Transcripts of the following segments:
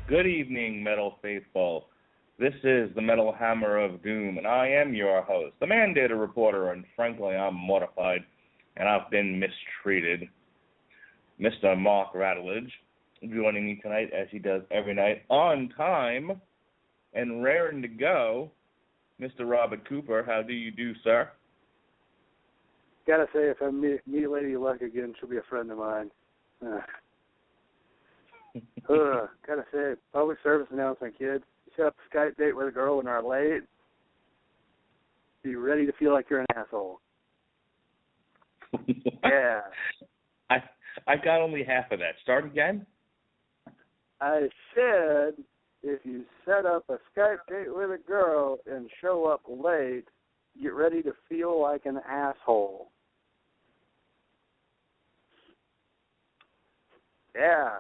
Good evening, Metal Faithful. This is the Metal Hammer of Doom, and I am your host, the mandated reporter, and frankly, I'm mortified, and I've been mistreated. Mr. Mark Radulich, joining me tonight, as he does every night, on time, and raring to go, Mr. Robert Cooper. How do you do, sir? Gotta say, if I meet Lady Luck again, she'll be a friend of mine. Gotta say, public service announcement, kids. Set up a Skype date with a girl and are late. Be ready to feel like you're an asshole. Yeah. I got only half of that. Start again? I said, if you set up a Skype date with a girl and show up late, get ready to feel like an asshole. Yeah.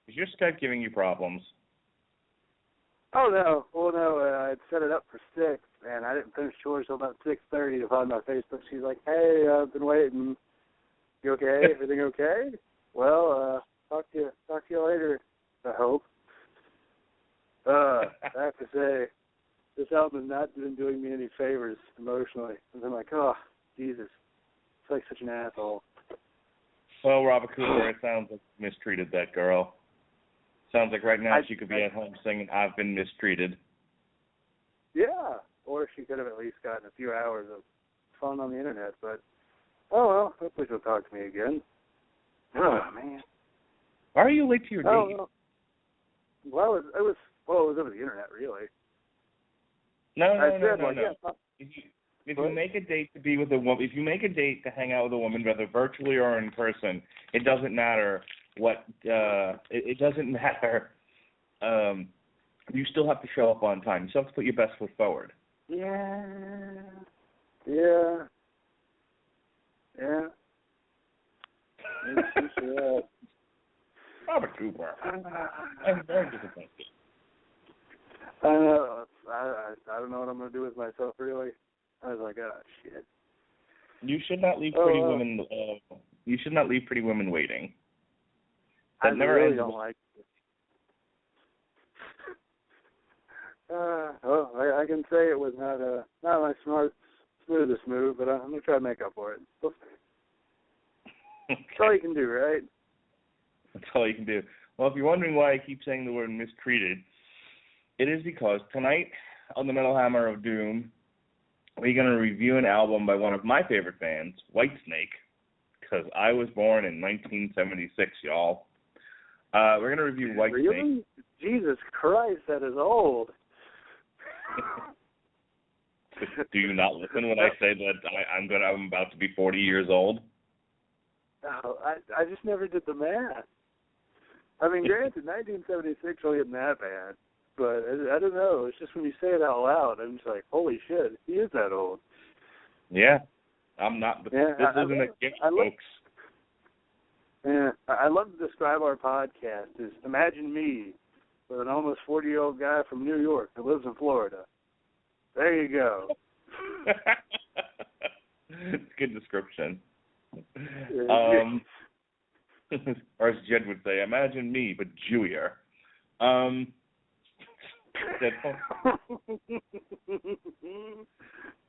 Is your Skype giving you problems? Oh, no. Well, no, I'd set it up for 6, and I didn't finish chores till about 6:30 to find my Facebook. She's like, hey, I've been waiting. You okay? Everything okay? Well, talk to you later, I hope. I have to say, this album has not been doing me any favors emotionally. And I'm like, oh, Jesus. It's like such an asshole. Well, Robert Cooper, it sounds like you mistreated that girl. Sounds like right now she could be at home singing, I've been mistreated. Yeah, or she could have at least gotten a few hours of fun on the internet, but, oh well, hopefully she'll talk to me again. Oh, man. Why are you late to your date? Well, it was over the internet, really. No. Yeah, If you make a date to be with a woman, if you make a date to hang out with a woman, whether virtually or in person, it doesn't matter what. It doesn't matter. You still have to show up on time. You still have to put your best foot forward. Yeah. Robert Cooper. I'm very disappointed. I know. I don't know what I'm going to do with myself, really. I was like, oh, shit. You should not leave pretty women. You should not leave pretty women waiting. That I never really ends don't like it. I can say it was not my smoothest move, but I'm going to try to make up for it. That's all you can do, right? That's all you can do. Well, if you're wondering why I keep saying the word mistreated, it is because tonight on the Metal Hammer of Doom, we're going to review an album by one of my favorite bands, Whitesnake, because I was born in 1976, y'all. We're going to review Whitesnake. Really? Jesus Christ, that is old. Do you not listen when I say that I'm about to be 40 years old? No, I just never did the math. I mean, granted, 1976 wasn't that bad, but I don't know. It's just when you say it out loud, I'm just like, holy shit, he is that old. Yeah, I'm not. This isn't a gift, folks. Yeah, I love to describe our podcast as imagine me with an almost 40-year-old guy from New York who lives in Florida. There you go. It's a good description. Yeah. Or as Jed would say, imagine me, but Jewier.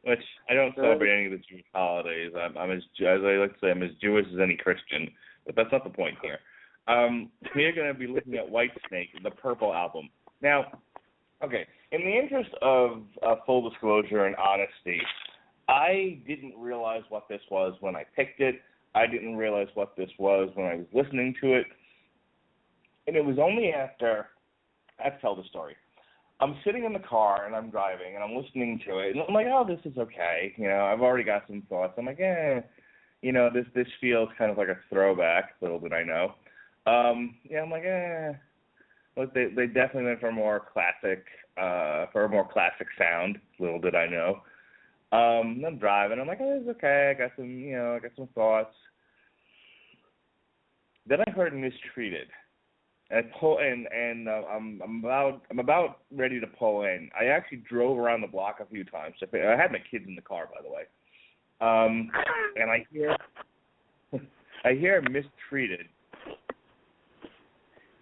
Which I don't celebrate any of the Jewish holidays. I'm as I like to say, I'm as Jewish as any Christian, but that's not the point here. We're going to be looking at Whitesnake, the Purple album. Now, okay, in the interest of full disclosure and honesty, I didn't realize what this was when I picked it. I didn't realize what this was when I was listening to it. And it was only after, I have to tell the story. I'm sitting in the car and I'm driving and I'm listening to it and I'm like, oh, this is okay. You know, I've already got some thoughts. I'm like, you know, this feels kind of like a throwback, little did I know. Yeah, I'm like, Look, they definitely went for a more classic sound, little did I know. I'm driving. I'm like, oh, it's okay. I got some thoughts. Then I heard Mistreated, and I'm about ready to pull in. I actually drove around the block a few times. I had my kids in the car, by the way, and I hear Mistreated,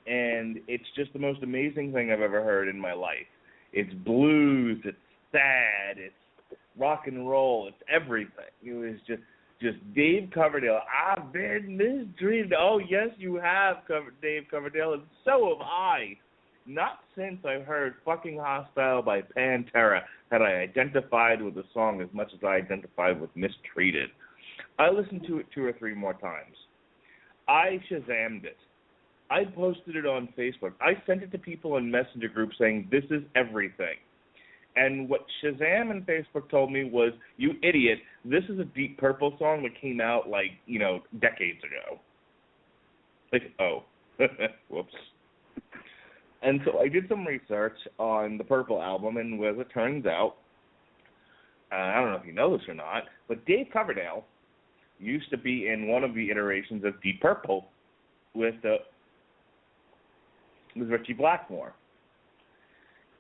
and it's just the most amazing thing I've ever heard in my life. It's blues, it's sad, it's rock and roll, it's everything. It was just Dave Coverdale. I've been mistreated. Oh, yes, you have, Dave Coverdale, and so have I. Not since I heard Fucking Hostile by Pantera had I identified with the song as much as I identified with Mistreated. I listened to it 2 or 3 more times. I Shazammed it. I posted it on Facebook. I sent it to people in Messenger groups saying, this is everything. And what Shazam and Facebook told me was, you idiot, this is a Deep Purple song that came out, decades ago. Oh. Whoops. And so I did some research on the Purple album, and as it turns out, I don't know if you know this or not, but Dave Coverdale used to be in one of the iterations of Deep Purple with Richie Blackmore.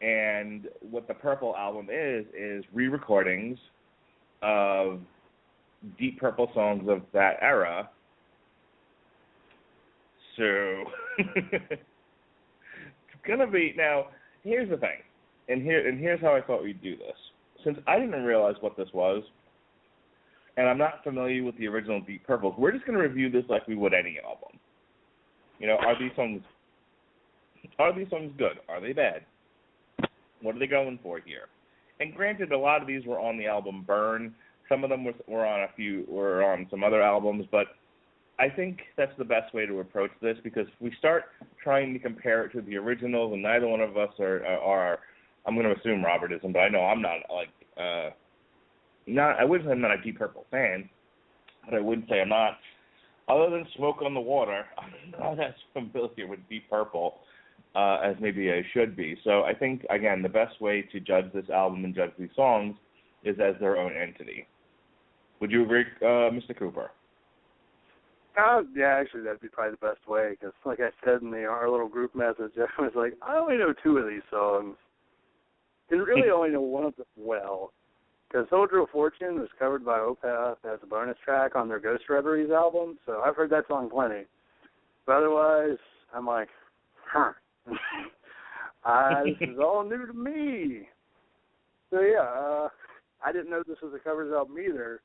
And what the Purple album is re-recordings of Deep Purple songs of that era. So gonna be now. Here's the thing, and here's how I thought we'd do this. Since I didn't realize what this was, and I'm not familiar with the original Deep Purple, we're just gonna review this like we would any album. Are these songs good? Are they bad? What are they going for here? And granted, a lot of these were on the album Burn. Some of them were on some other albums, but I think that's the best way to approach this, because if we start trying to compare it to the originals, and neither one of us are I'm going to assume Robert isn't, but I know I'm not, I wouldn't say I'm not a Deep Purple fan, but I would say I'm not, other than Smoke on the Water, I'm not as familiar with Deep Purple as maybe I should be. So I think, again, the best way to judge this album and judge these songs is as their own entity. Would you agree, Mr. Cooper? Yeah, actually, that'd be probably the best way, because like I said in our little group message, I was like, I only know 2 of these songs. I really only know one of them well, because Soldier of Fortune was covered by Opeth as a bonus track on their Ghost Reveries album, so I've heard that song plenty. But otherwise, I'm like, this is all new to me. So yeah, I didn't know this was a covers album either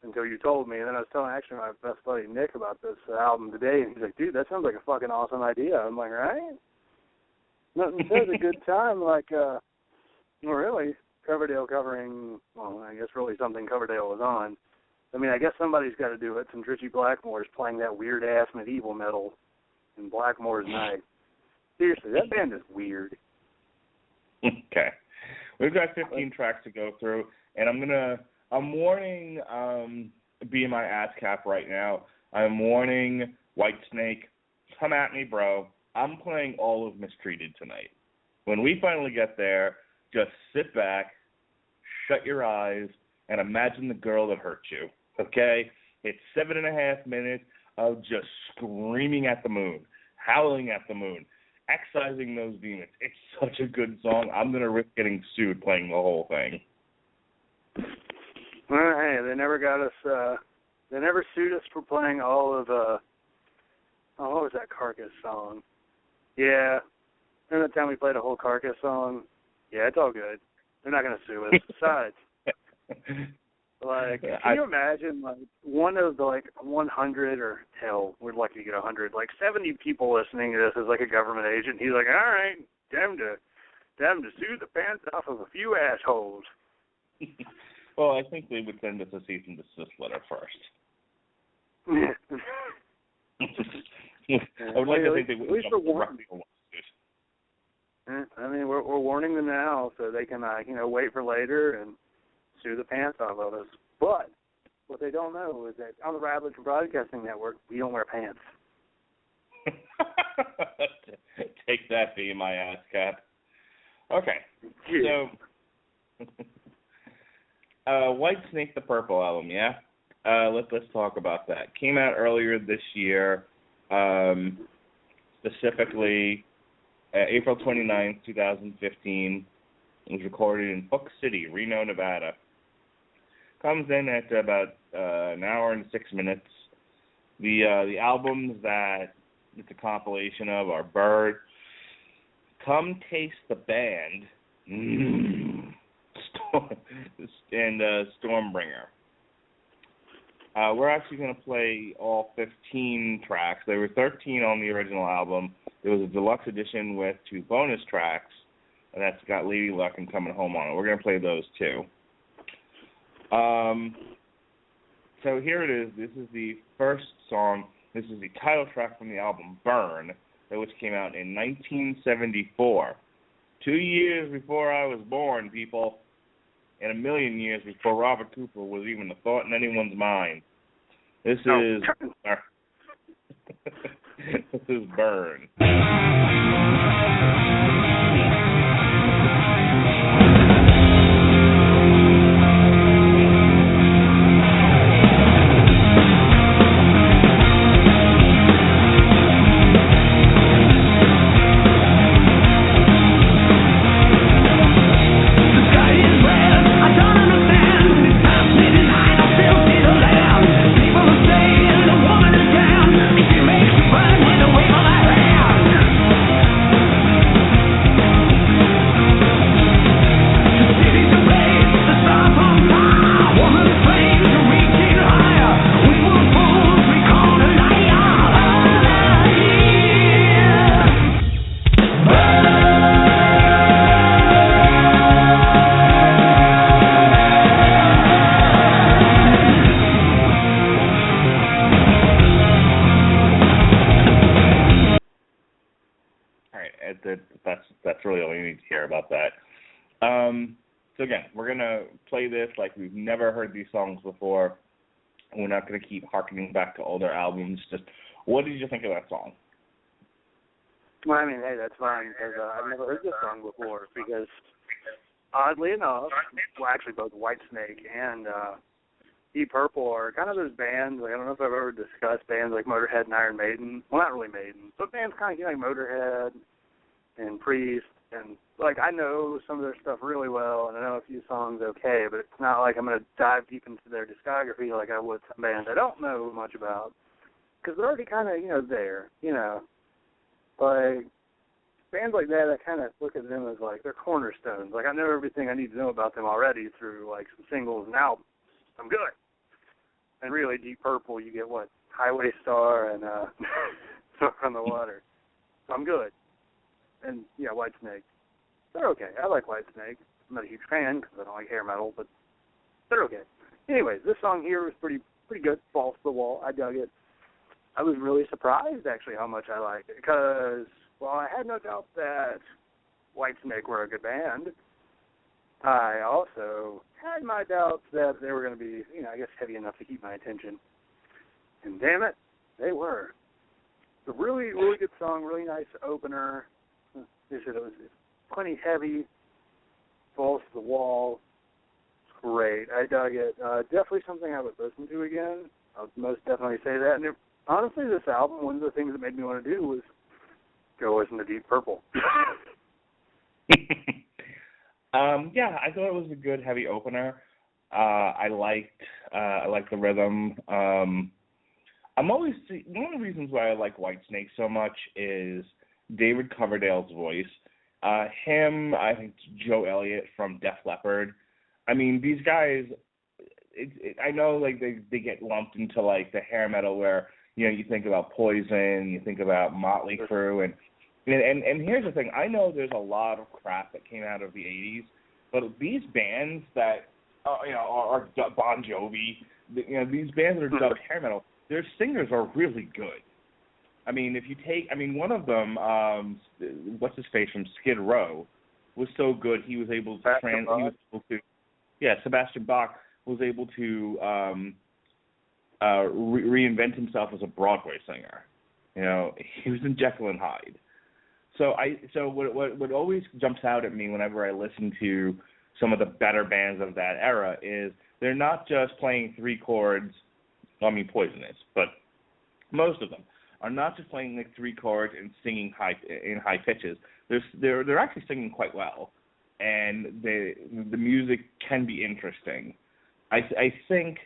until you told me, and then I was telling actually my best buddy Nick about this album today, and he's like, dude, that sounds like a fucking awesome idea. I'm like, right? Nothing says a good time like, well, really, Coverdale covering, well, I guess really something Coverdale was on. I mean, I guess somebody's got to do it since Richie Blackmore's playing that weird-ass medieval metal in Blackmore's Night. Seriously, that band is weird. Okay. We've got 15 tracks to go through, and I'm warning BMI ASCAP right now. I'm warning Whitesnake. Come at me, bro. I'm playing all of Mistreated tonight. When we finally get there, just sit back, shut your eyes, and imagine the girl that hurt you, okay? It's 7.5 minutes of just screaming at the moon, howling at the moon, excising those demons. It's such a good song. I'm going to risk getting sued playing the whole thing. Well, hey, they never got us, they never sued us for playing all of, what was that Carcass song? Yeah. Remember that time we played a whole Carcass song? Yeah, it's all good. They're not going to sue us. Besides, can you imagine, one of the, 100, or hell, we're lucky to get 100, 70 people listening to this as, a government agent. He's like, all right, time to sue the pants off of a few assholes. Well, I think they would send us a cease and desist letter first. I would like to think they would. At least I mean, we're warning them now so they can, wait for later and sue the pants off of us. But what they don't know is that on the Radulich Broadcasting Network, we don't wear pants. Take that, be my ass cap. Okay, so Whitesnake, the Purple album, yeah? Let's talk about that. Came out earlier this year, specifically April 29th, 2015. It was recorded in Hook City, Reno, Nevada. Comes in at about an hour and 6 minutes. The albums that It's a compilation of our Bird, Come Taste the Band, and Stormbringer. We're actually going to play all 15 tracks. There were 13 on the original album. There was a deluxe edition with 2 bonus tracks, and that's got Lady Luck and Coming Home on it. We're going to play those too. So here it is. This is the first song. This is the title track from the album Burn, which came out in 1974. 2 years before I was born, people, and a million years before Robert Cooper was even a thought in anyone's mind. This is this is Burn. That's really all you need to hear about that. So again, we're going to play this like we've never heard these songs before. We're not going to keep harkening back to older albums. Just, what did you think of that song? Well, I mean, hey, that's fine, because I've never heard this song before, because oddly enough, well, actually both Whitesnake and Deep Purple are kind of those bands, like, I don't know if I've ever discussed bands like Motorhead and Iron Maiden. Well, not really Maiden, but bands kind of like Motorhead and Priest, and, like, I know some of their stuff really well, and I know a few songs okay, but it's not like I'm going to dive deep into their discography like I would some bands I don't know much about, because they're already kind of, there, Like, bands like that, I kind of look at them as, like, they're cornerstones. Like, I know everything I need to know about them already through, like, some singles and albums. I'm good. And really, Deep Purple, you get, what, Highway Star and Smoke on the Water. So I'm good. And, yeah, Whitesnake. They're okay. I like Whitesnake. I'm not a huge fan because I don't like hair metal, but they're okay. Anyways, this song here was pretty good. Balls to the Wall. I dug it. I was really surprised, actually, how much I liked it, because, while I had no doubt that Whitesnake were a good band, I also had my doubts that they were going to be, I guess heavy enough to keep my attention. And damn it, they were. It's a really, really good song, really nice opener. They said it was plenty heavy, balls to the wall. It's great. I dug it. Definitely something I would listen to again. I would most definitely say that. And honestly, this album, one of the things that made me want to do was go listen to Deep Purple. Yeah, I thought it was a good heavy opener. I liked the rhythm. I'm always one of the reasons why I like Whitesnake so much is David Coverdale's voice. Him, I think Joe Elliott from Def Leppard. I mean, these guys. I know, like they get lumped into like the hair metal where you think about Poison, you think about Motley Crue, and here's the thing. I know there's a lot of crap that came out of the '80s, but these bands that are Bon Jovi, these bands that are dubbed hair metal, their singers are really good. I mean, if you take, one of them, what's his face from Skid Row, was so good he was able to Sebastian Bach was able to reinvent himself as a Broadway singer. He was in Jekyll and Hyde. So what always jumps out at me whenever I listen to some of the better bands of that era is they're not just playing three chords. Poison is, but most of them are not just playing like three chords and singing in high pitches. They're actually singing quite well, and the music can be interesting. I think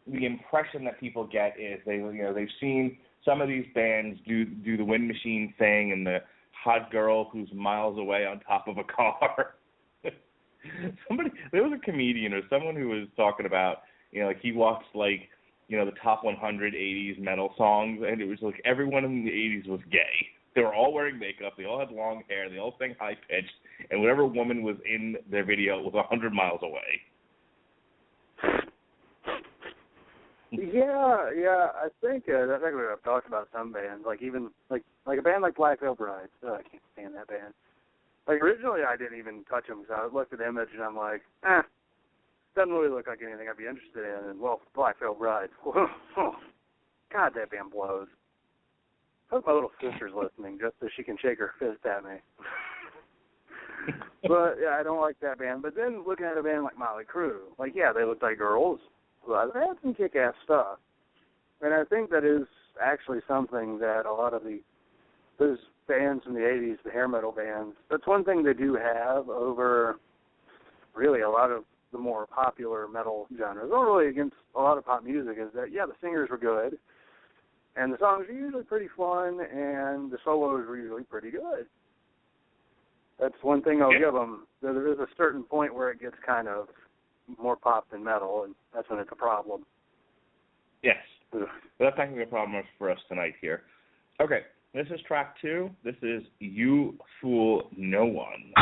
the impression that people get is they've seen some of these bands do the wind machine thing and the hot girl who's miles away on top of a car. There was a comedian or someone who was talking about, like he watched like, the top 100 80s metal songs, and it was like everyone in the 80s was gay. They were all wearing makeup, they all had long hair, they all sang high-pitched, and whatever woman was in their video was 100 miles away. Yeah, I think I've talked about some bands, like even like a band like Black Veil Brides. I can't stand that band. Like originally, I didn't even touch them because I looked at the image and I'm like, doesn't really look like anything I'd be interested in. And well, Black Veil Brides, God, that band blows. I hope my little sister's listening just so she can shake her fist at me. But yeah, I don't like that band. But then looking at a band like Motley Crue, like yeah, they look like girls. But they had some kick-ass stuff. And I think that is actually something that a lot of those bands from the 80s, the hair metal bands, that's one thing they do have over really a lot of the more popular metal genres, or really against a lot of pop music, is that, yeah, the singers were good, and the songs were usually pretty fun, and the solos were usually pretty good. That's one thing I'll give them. There is a certain point where it gets kind of more pop than metal, and that's when it's a problem. Yes. But that's not going to be a problem for us tonight here. Okay, this is track 2. This is You Fool No One.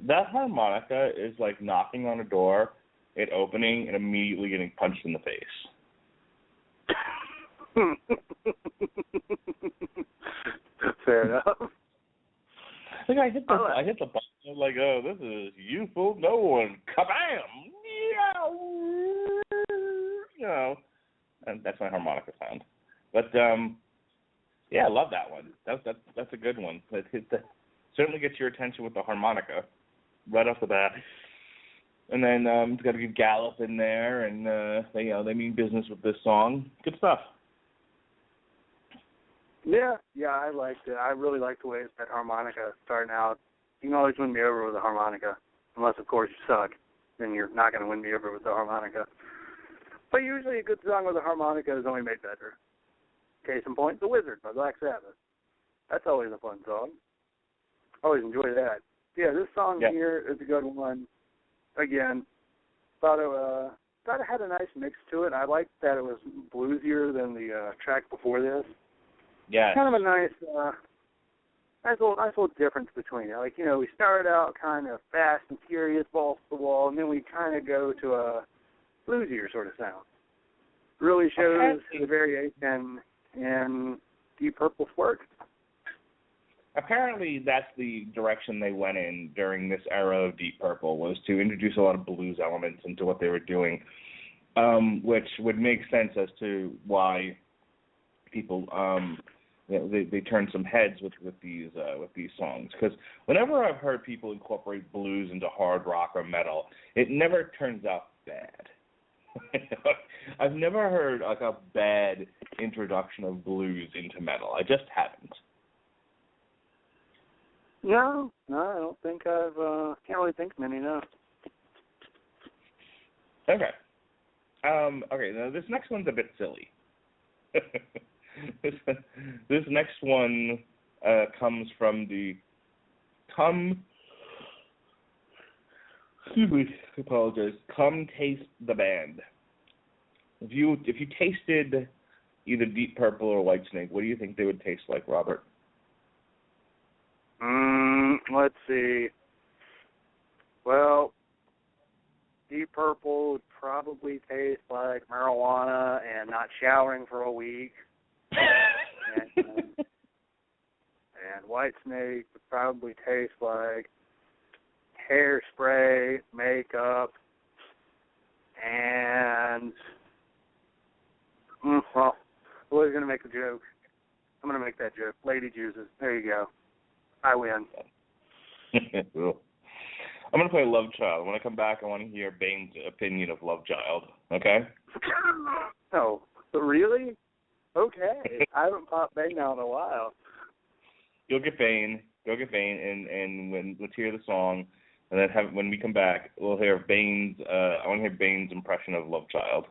That harmonica is like knocking on a door, it opening, and immediately getting punched in the face. Fair enough. I think I hit the button. I was like, oh, this is You Fool No One. Kabam! Yeah! And that's my harmonica sound. But yeah, I love that one. That's a good one. Certainly gets your attention with the harmonica right off the bat. And then it's got a good gallop in there, and they mean business with this song. Good stuff. Yeah, I liked it. I really liked the way it's that harmonica starting out. You can always win me over with a harmonica, unless, of course, you suck. Then you're not going to win me over with the harmonica. But usually a good song with a harmonica is only made better. Case in point, The Wizard by Black Sabbath. That's always a fun song. Always enjoy that. Yeah, this song here is a good one. Again, thought it had a nice mix to it. I liked that it was bluesier than the track before this. Yeah. Kind of a nice little difference between it. Like, we started out kind of fast and furious, balls to the wall, and then we kind of go to a bluesier sort of sound. Really shows the variation in Deep Purple's work. Apparently, that's the direction they went in during this era of Deep Purple, was to introduce a lot of blues elements into what they were doing, which would make sense as to why people they turn some heads with these songs. Because whenever I've heard people incorporate blues into hard rock or metal, it never turns out bad. I've never heard like a bad introduction of blues into metal. I just haven't. No, I don't think can't really think of many, no. Okay. Okay, now this next one's a bit silly. This next one comes from the Come Taste the Band. If you tasted either Deep Purple or Whitesnake, what do you think they would taste like, Robert? Let's see. Well, Deep Purple would probably taste like marijuana and not showering for a week. and Whitesnake would probably taste like hairspray, makeup, and well, I was going to make a joke. I'm going to make that joke. Lady juices. There you go. I win. Cool. I'm going to play Love Child. When I come back, I want to hear Bane's opinion of Love Child. Okay? Oh, really? Okay. I haven't popped Bane out in a while. You'll get Bane. Go get Bane, and let's hear the song. And then when we come back, we'll hear Bane's. I want to hear Bane's impression of Love Child.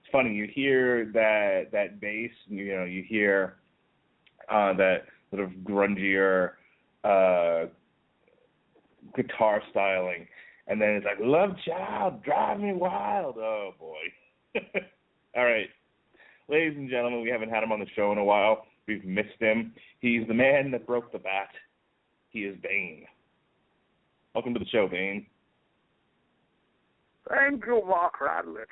It's funny, you hear that bass, you hear that sort of grungier guitar styling, and then it's like, Love Child, drive me wild. Oh, boy. All right. Ladies and gentlemen, we haven't had him on the show in a while. We've missed him. He's the man that broke the bat. He is Bane. Welcome to the show, Bane. Thank you, Mark Radulich.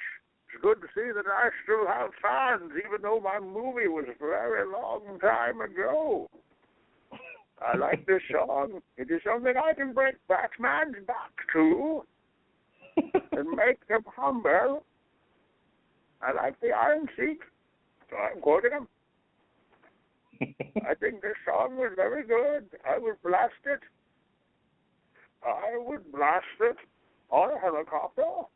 It's good to see that I still have fans, even though my movie was a very long time ago. I like this song. It is something I can bring Batman's back to and make him humble. I like the Iron Sheik, so I'm quoting him. I think this song was very good. I would blast it. I would blast it on a helicopter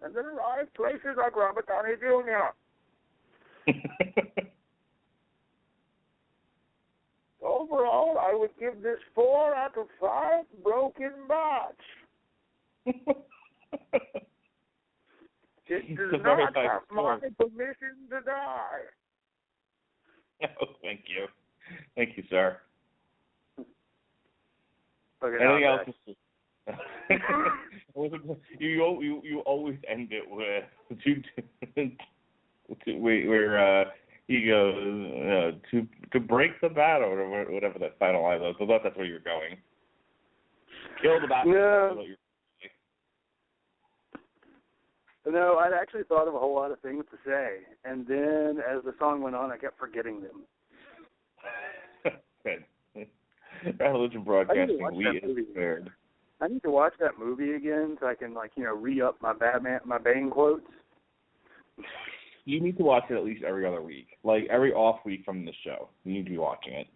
and then arrive places like Robert Downey Jr. Overall, I would give this 4 out of 5 broken bats. It does not have my permission to die. Oh, thank you. Thank you, sir. Anything else? You always end it with where he goes to break the bat or whatever that final line was. I thought that's where you were going. Kill the bat. Yeah. No, I'd actually thought of a whole lot of things to say, and then as the song went on, I kept forgetting them. Good. Religion Broadcasting, we inspired. I need to watch that movie again so I can, re-up my Bane quotes. You need to watch it at least every other week, like every off week from the show. You need to be watching it.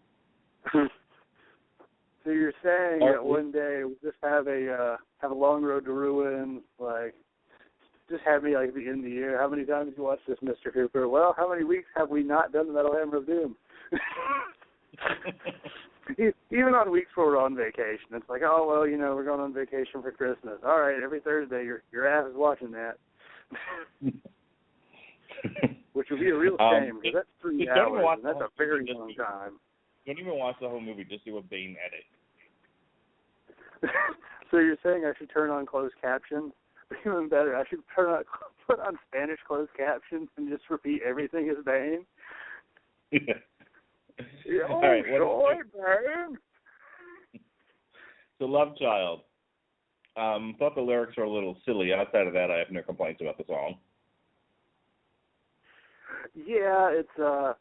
So you're saying that one day we'll just have a long road to ruin, just have me at the end of the year. How many times have you watched this, Mr. Cooper? Well, how many weeks have we not done the Metal Hammer of Doom? Even on weeks where we're on vacation, it's like, oh, well, we're going on vacation for Christmas. All right, every Thursday your ass is watching that. Which would be a real shame, because that's 3 hours, and that's a very long time. Don't even watch the whole movie, just do a Bane edit. So you're saying I should turn on closed captions? Even better, I should put on Spanish closed captions and just repeat everything as Bane? Yeah. All right, Bane. So Love Child. Thought the lyrics were a little silly. Outside of that, I have no complaints about the song. Yeah, it had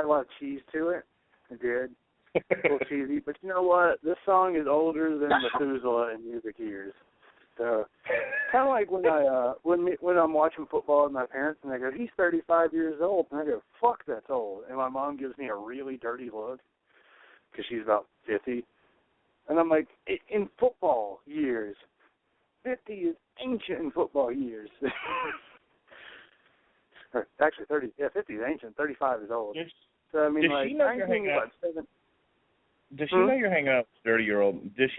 a lot of cheese to it. It did. A little cheesy. But you know what? This song is older than Methuselah in music years. So kind of like when I'm watching football with my parents and they go, he's 35 years old, and I go, fuck, that's old. And my mom gives me a really dirty look because she's about 50, and I'm like, in football years, 50 is ancient in football years. Or actually 50 is ancient, 35 is old. So I mean, like, 19 is what, 7. Does she know you're hanging out with a dirty-year-old? Does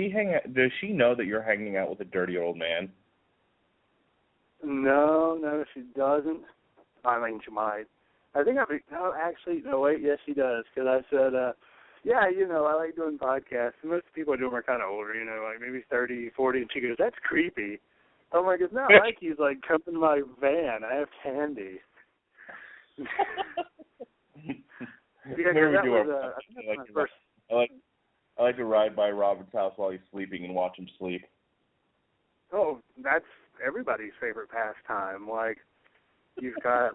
she know that you're hanging out with a dirty old man? No, she doesn't. I mean, she might. I think yes, she does. Because I said, I like doing podcasts. And most people I do them are kind of older, like maybe 30, 40. And she goes, that's creepy. I'm like, it's not like he's like come in my van. I have candy. I like to ride by Robert's house while he's sleeping and watch him sleep. Oh, that's everybody's favorite pastime. Like, you've got,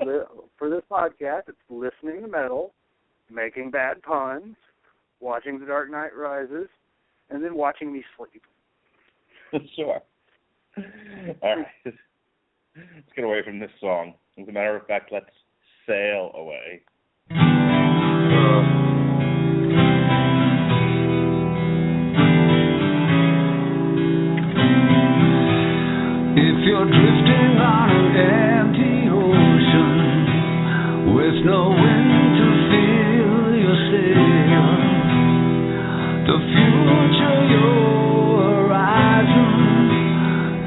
for this podcast, it's listening to metal, making bad puns, watching The Dark Knight Rises, and then watching me sleep. Sure. All right. Let's get away from this song. As a matter of fact, let's sail away. If you're drifting on an empty ocean with no wind to fill your sail, the future you're horizon,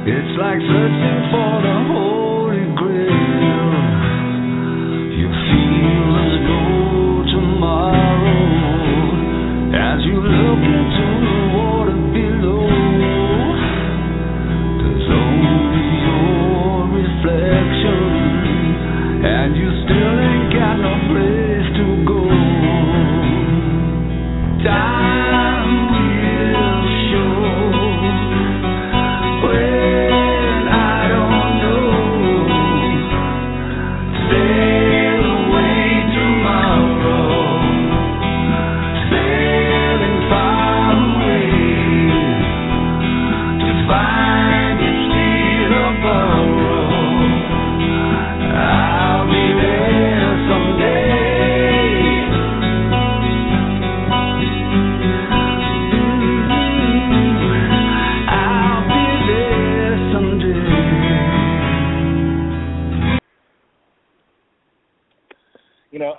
it's like searching for the Holy Grail. You feel there's no tomorrow as you look into the water below. There's only your reflection, and you still ain't got no place to go. Time will show when You know,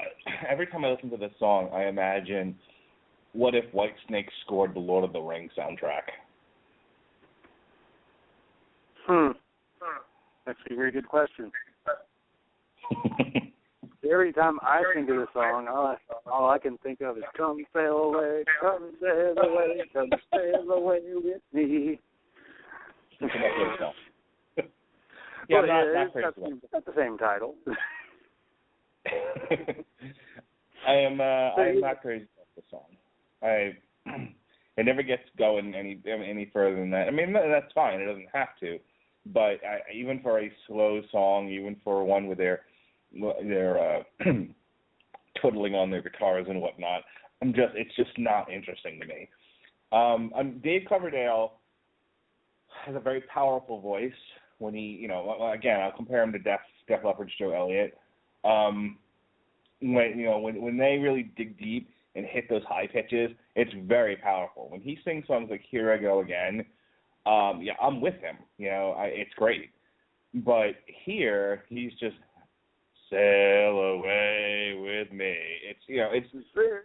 every time I listen to this song, I imagine, what if Whitesnake scored the Lord of the Rings soundtrack? That's a very good question. Every time I think of the song, all I can think of is "Come sail away, come sail away, come sail away with me." Yeah, well, not crazy. That's the same title. I am not crazy about the song. It never gets going any further than that. I mean, that's fine. It doesn't have to. But even for a slow song, even for one with their twiddling on their guitars and whatnot, it's just not interesting to me. Dave Coverdale has a very powerful voice. When he, again, I'll compare him to Def Leppard's Joe Elliott. When they really dig deep and hit those high pitches, it's very powerful. When he sings songs like "Here I Go Again," I'm with him. It's great. But here, he's just sail away with me.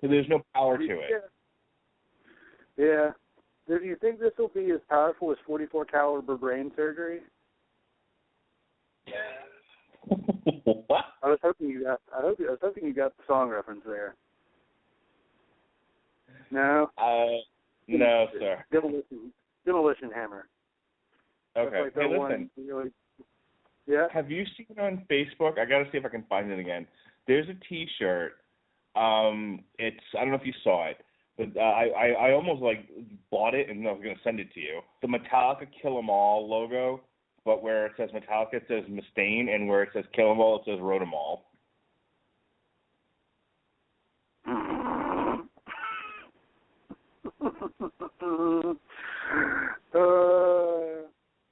There's no power to it. Yeah. Do you think this will be as powerful as 44 caliber brain surgery? What? I was hoping you got the song reference there. No. No, sir. Demolition Hammer. Okay. Like hey, listen. Really, yeah. Have you seen it on Facebook? I got to see if I can find it again. There's a T-shirt. I don't know if you saw it, but I almost bought it and I was going to send it to you. The Metallica Kill 'Em All logo, but where it says Metallica, it says Mustaine, and where it says Kill 'Em All, it says Wrote 'Em All.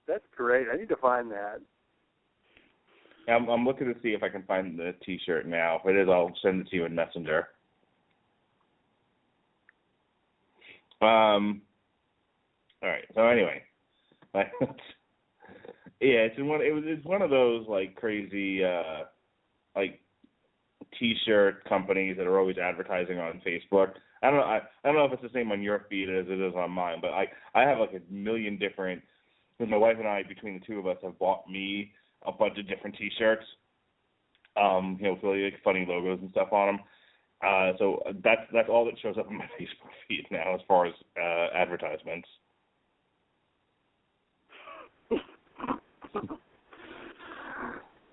That's great. I need to find that. I'm looking to see if I can find the T-shirt now. If it is, I'll send it to you in Messenger. All right. So anyway, it's one of those crazy T-shirt companies that are always advertising on Facebook. I don't know if it's the same on your feed as it is on mine, but I have a million different. Because my wife and I, between the two of us, have bought me a bunch of different T-shirts. With really funny logos and stuff on them. So that's all that shows up on my Facebook feed now as far as advertisements.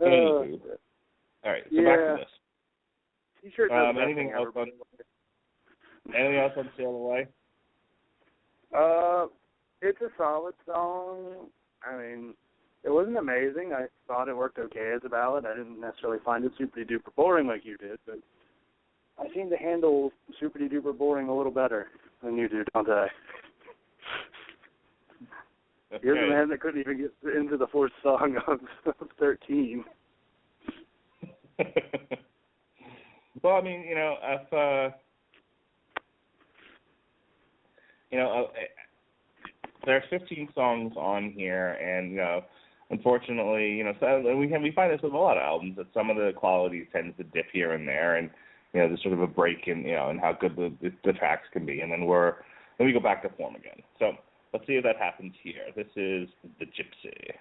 Anywho. All right, so back to this. T-shirt anything else on Sail Away? It's a solid song. I mean, it wasn't amazing. I thought it worked okay as a ballad. I didn't necessarily find it super duper boring like you did, but I seem to handle super duper boring a little better than you do, don't I? Okay. Here's a man that couldn't even get into the fourth song of 13. Well, I mean, if there's 15 songs on here, and unfortunately, so we find this with a lot of albums that some of the quality tends to dip here and there, and there's sort of a break in in how good the tracks can be, and then we go back to form again. So let's see if that happens here. This is The Gypsy.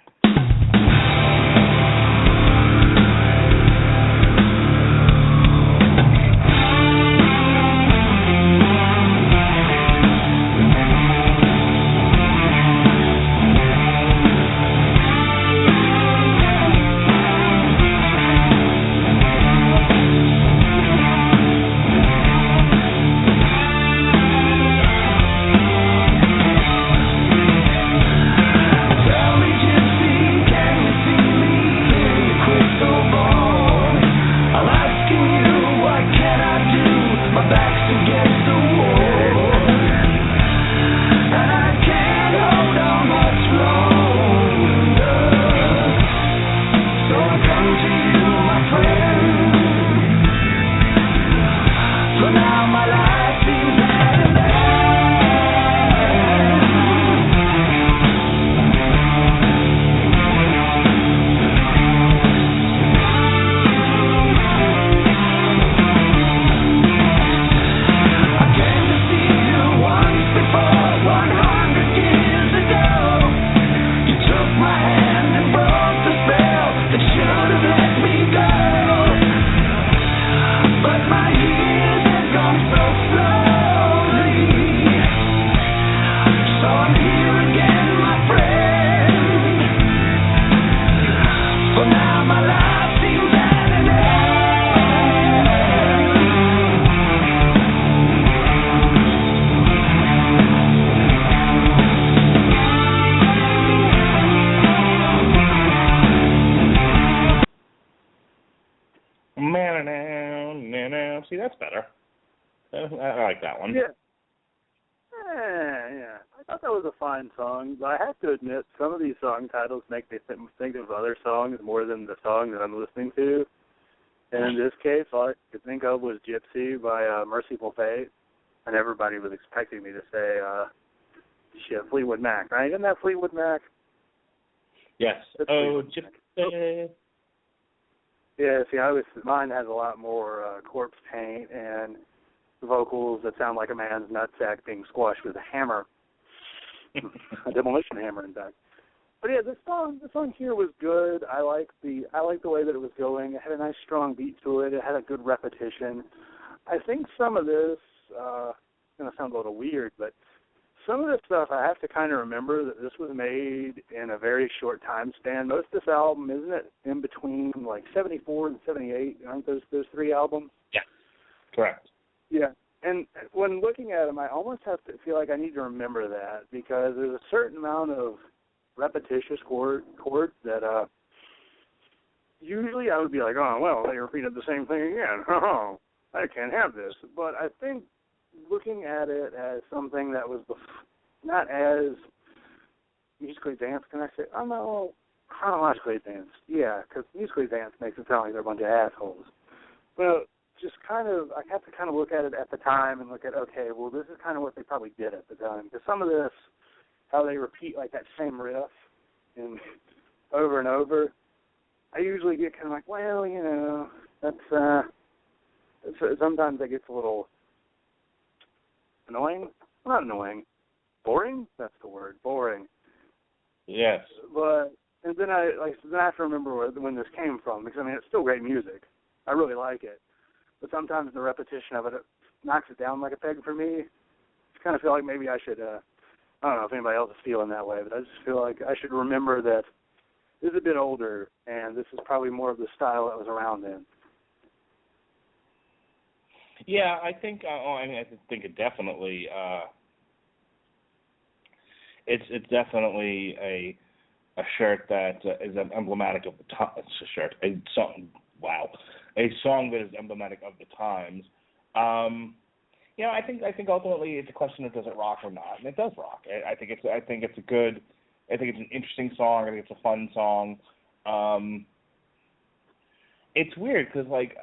Tell me, gypsy, can you see me? See, that's better. I like that one. Yeah. Yeah. I thought that was a fine song, but I have to admit, some of these song titles make me think of other songs more than the song that I'm listening to. And in this case, all I could think of was Gypsy by Merciful Fate, and everybody was expecting me to say, Fleetwood Mac, right? Isn't that Fleetwood Mac? Yes. That's Gypsy. Yeah, see, mine has a lot more corpse paint and vocals that sound like a man's nutsack being squashed with a hammer, a demolition hammer, in fact. But yeah, this song here was good. I liked the way that it was going. It had a nice strong beat to it. It had a good repetition. I think some of this, going to sound a little weird, but some of this stuff I have to kind of remember that this was made in a very short time span. Most of this album, isn't it in between like 74 and 78? Aren't those three albums? Yeah, correct. Yeah, and when looking at them, I almost have to feel like I need to remember that because there's a certain amount of repetitious chords that usually I would be like, oh, well, they repeated the same thing again. Oh, I can't have this. But I think looking at it as something that was not as musically advanced, can I say? Oh, no, chronologically advanced. Yeah, because musically advanced makes it sound like they're a bunch of assholes. Well, just kind of, I have to kind of look at it at the time and look at, okay, well, this is kind of what they probably did at the time. Because some of this, how they repeat like that same riff and over and over, I usually get kind of like, well, you know, that's, sometimes that gets a little annoying? Not annoying. Boring? That's the word. Boring. Yes. But and then I have to remember when this came from because I mean it's still great music. I really like it. But sometimes the repetition of it knocks it down like a peg for me. I kind of feel like maybe I should I don't know if anybody else is feeling that way, but I just feel like I should remember that this is a bit older and this is probably more of the style that was around then. Yeah, I think. I think it definitely. It's definitely a shirt that is emblematic of the time. It's a shirt, a song. Wow, a song that is emblematic of the times. You know, I think ultimately it's a question of does it rock or not, and it does rock. I think it's an interesting song. I think it's a fun song. It's weird because like.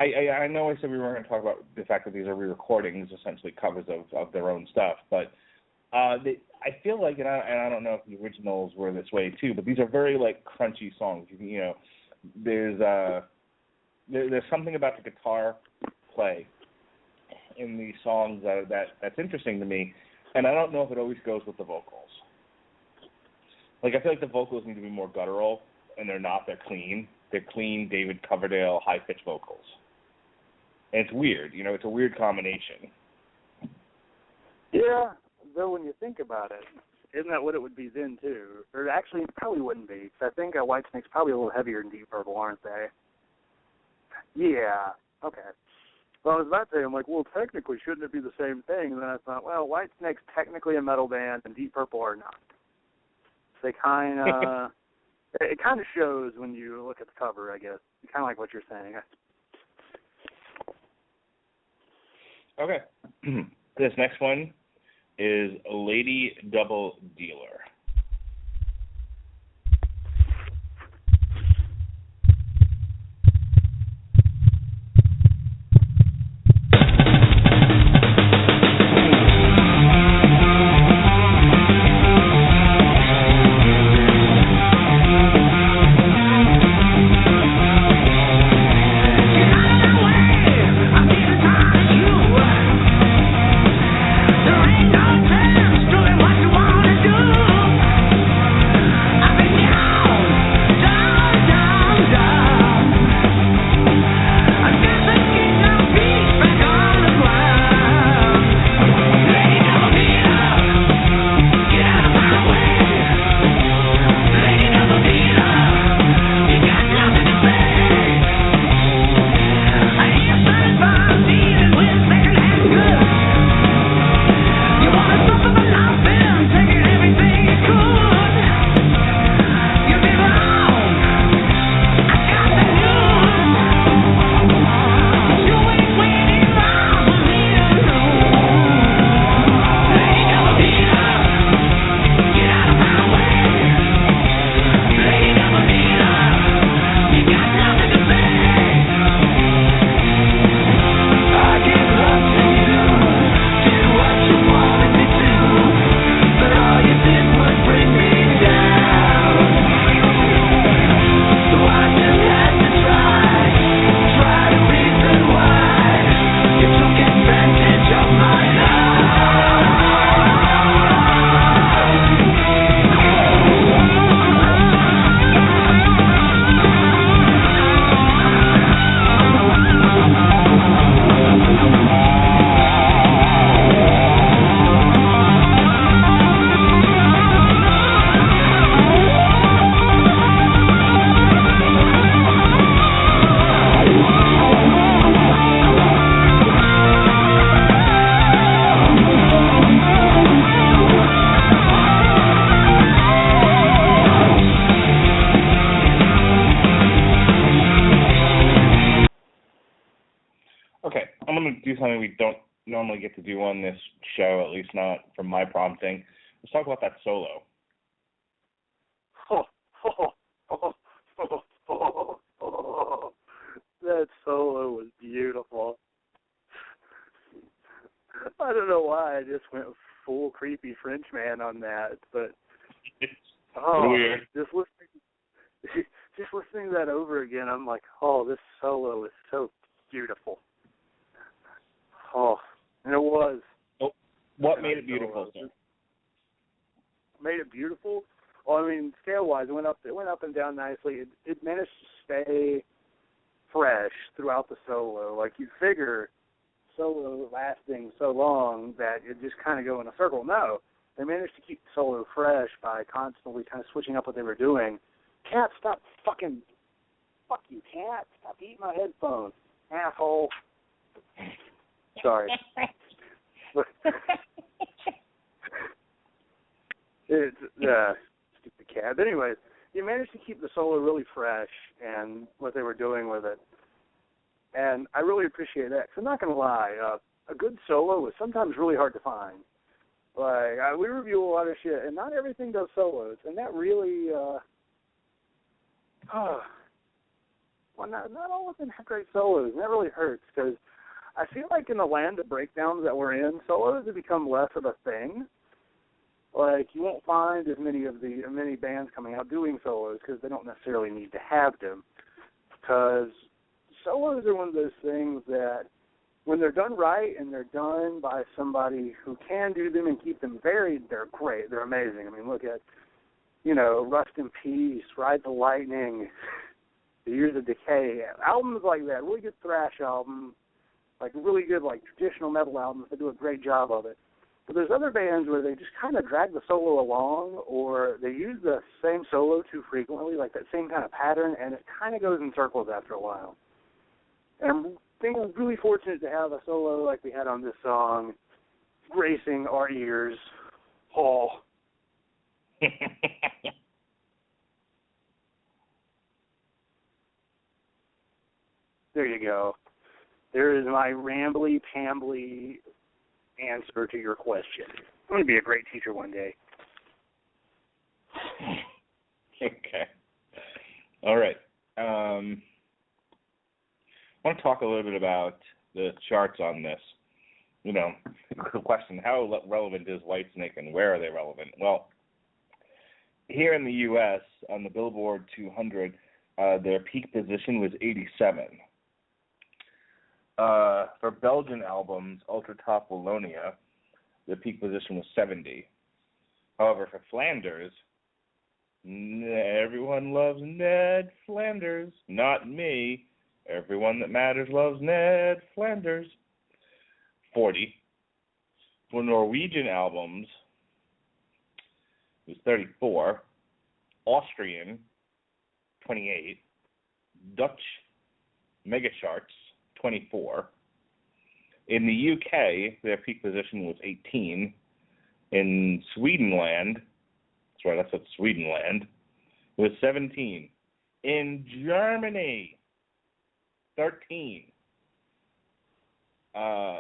I know I said we weren't going to talk about the fact that these are re-recordings, essentially covers of their own stuff, but I feel like, and I don't know if the originals were this way too, but these are very like crunchy songs. You know, there's something about the guitar play in these songs that's interesting to me, and I don't know if it always goes with the vocals. Like I feel like the vocals need to be more guttural, and they're not. They're clean. They're clean David Coverdale high-pitched vocals. And it's weird, you know, it's a weird combination. Yeah, though when you think about it, isn't that what it would be then, too? Or actually, it probably wouldn't be, because I think Whitesnake's probably a little heavier than Deep Purple, aren't they? Yeah, okay. Well, I was about to say, I'm like, well, technically, shouldn't it be the same thing? And then I thought, well, Whitesnake's technically a metal band, and Deep Purple are not. They kind of... It kind of shows when you look at the cover, I guess. Kind of like what you're saying. Okay. This next one is Lady Double Dealer. There ain't no chance doing what you wanna do. I'm going to do something we don't normally get to do on this show, at least not from my prompting. Let's talk about that solo. That solo was beautiful. I don't know why I just went full creepy Frenchman on that, but weird. Just listening to that over again, I'm like, oh, this solo is so beautiful. Oh, and it was. Oh, what made it beautiful, sir? Made it beautiful? Well, I mean, scale-wise, it went up and down nicely. It managed to stay fresh throughout the solo. Like, you figure solo lasting so long that it just kind of go in a circle. No, they managed to keep the solo fresh by constantly kind of switching up what they were doing. Cat, stop fucking... Fuck you, Cat. Stop eating my headphones. Asshole. Sorry. It's, stupid cat. But anyways, you managed to keep the solo really fresh and what they were doing with it. And I really appreciate that. Because I'm not going to lie, a good solo is sometimes really hard to find. Like, we review a lot of shit, and not everything does solos. And that really, well, not all of them have great solos, and that really hurts. Because I feel like in the land of breakdowns that we're in, solos have become less of a thing. Like, you won't find as many bands coming out doing solos because they don't necessarily need to have them. Because solos are one of those things that, when they're done right and they're done by somebody who can do them and keep them varied, they're great. They're amazing. I mean, look at, Rust in Peace, Ride the Lightning, The Years of Decay. Albums like that, really good thrash albums, like really good, like, traditional metal albums. They do a great job of it. But there's other bands where they just kind of drag the solo along, or they use the same solo too frequently, like that same kind of pattern, and it kind of goes in circles after a while. And I'm really fortunate to have a solo like we had on this song, gracing our ears. Oh. There you go. There is my rambly-pambly answer to your question. I'm going to be a great teacher one day. Okay. All right. I want to talk a little bit about the charts on this. The question, how relevant is Whitesnake and where are they relevant? Well, here in the U.S., on the Billboard 200, their peak position was 87. For Belgian albums, Ultra Top Wallonia, the peak position was 70. However, for Flanders, everyone loves Ned Flanders, not me. Everyone that matters loves Ned Flanders, 40. For Norwegian albums, it was 34. Austrian, 28. Dutch megacharts, 24. In the UK, their peak position was 18. In Swedenland, that's right, that's what Swedenland, it was 17. In Germany, 13.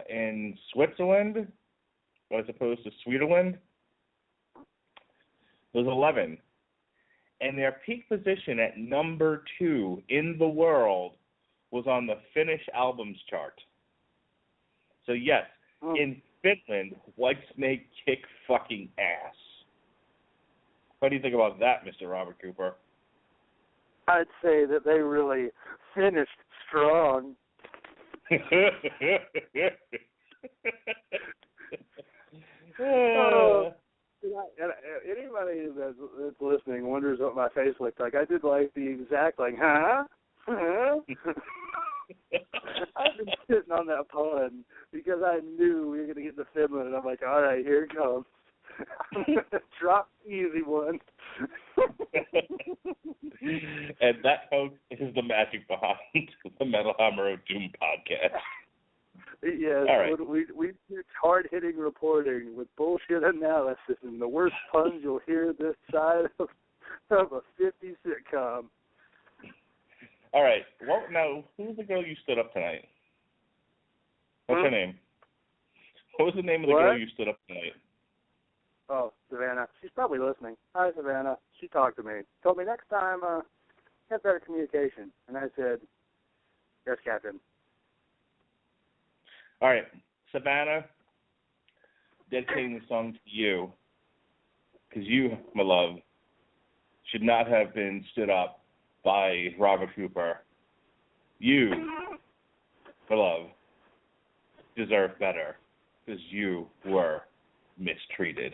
In Switzerland, as opposed to Swedenland, it was 11. And their peak position at number 2 in the world was on the Finnish albums chart. So yes, in Finland, Whitesnake kick fucking ass. What do you think about that, Mr. Robert Cooper? I'd say that they really finished strong. Anybody that's listening wonders what my face looked like. I did like the exact, huh? I've been sitting on that pun because I knew we were going to get to Finland, and I'm like, all right, here it comes. Drop the easy one. And that, folks, is the magic behind the Metal Hammer of Doom podcast. Yes, all right. we do hard-hitting reporting with bullshit analysis and the worst puns you'll hear this side of a 50 sitcom. All right. Well, now, who's the girl you stood up tonight? What's her name? What was the name of the girl you stood up tonight? Oh, Savannah. She's probably listening. Hi, Savannah. She talked to me. Told me next time, have better communication. And I said, yes, Captain. All right. Savannah, dedicating the song to you, because you, my love, should not have been stood up by Robert Cooper. You, my love, deserve better, because you were mistreated.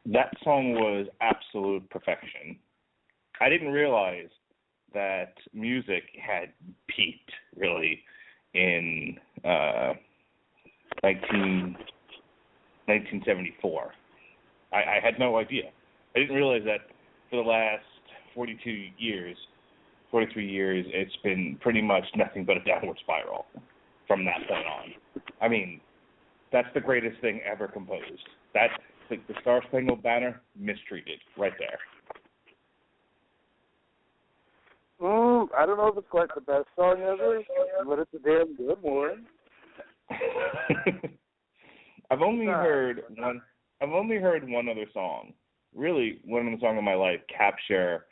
that song was absolute perfection. I didn't realize that music had peaked, really, in 1974. I had no idea. I didn't realize that for the last 43 years, it's been pretty much nothing but a downward spiral from that point on. I mean, that's the greatest thing ever composed. That's like the Star Spangled Banner, mistreated, right there. I don't know if it's quite the best song ever, but it's a damn good one. I've only heard one other song, really one of the songs of my life, capture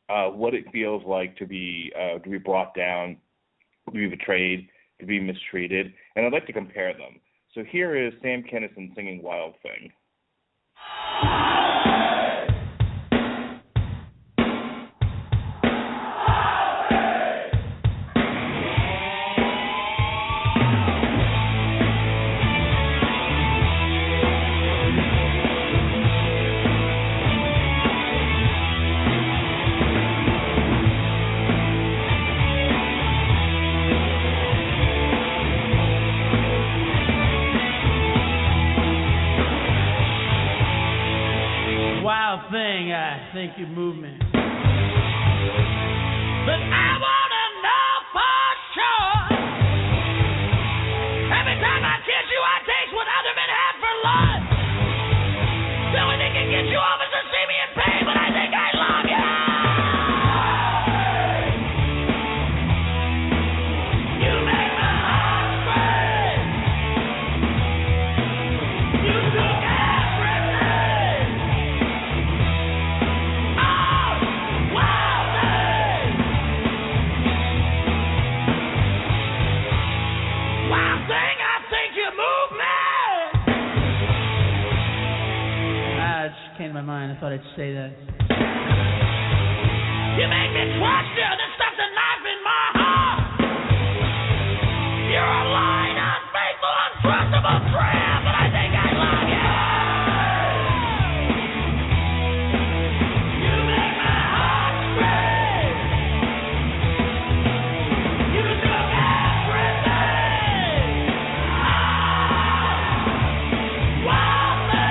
what it feels like to be brought down, to be betrayed, to be mistreated, and I'd like to compare them. So here is Sam Kinison singing Wild Thing. I think you move me. But I wanna know for sure. Every time I kiss you, I taste what other men have for lunch. The only thing can get you off is to see me in pain, but I think I love you. You make my heart break. You took everything. Came to my mind. I thought I'd say that. You make me trust you. There's stuff's a knife in my heart. You're a lying, unfaithful, untrustable tramp, but I think I love you. You make my heart break. You took everything. Wild thing.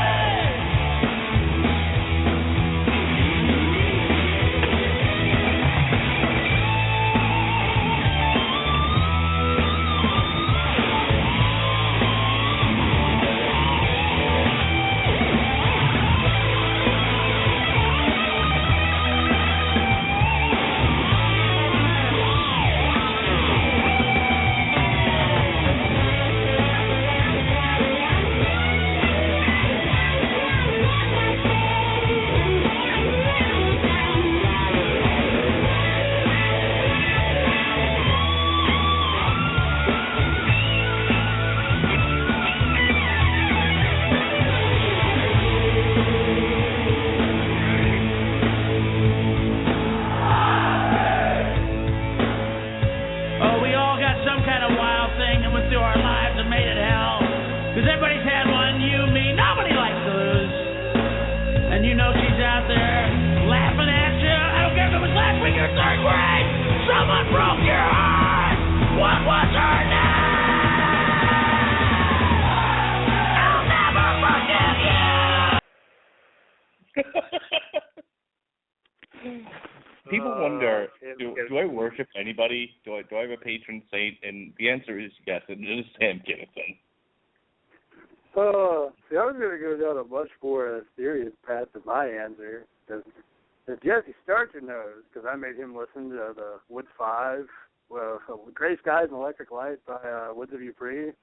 People wonder, do I worship anybody? Do I have a patron saint? And the answer is yes, and it is Sam Kinison. See, I was going to go down a much more serious path than my answer. Because Jesse Starcher knows, because I made him listen to the Wood 5, Gray Skies and Electric Light by Woods of Ypres.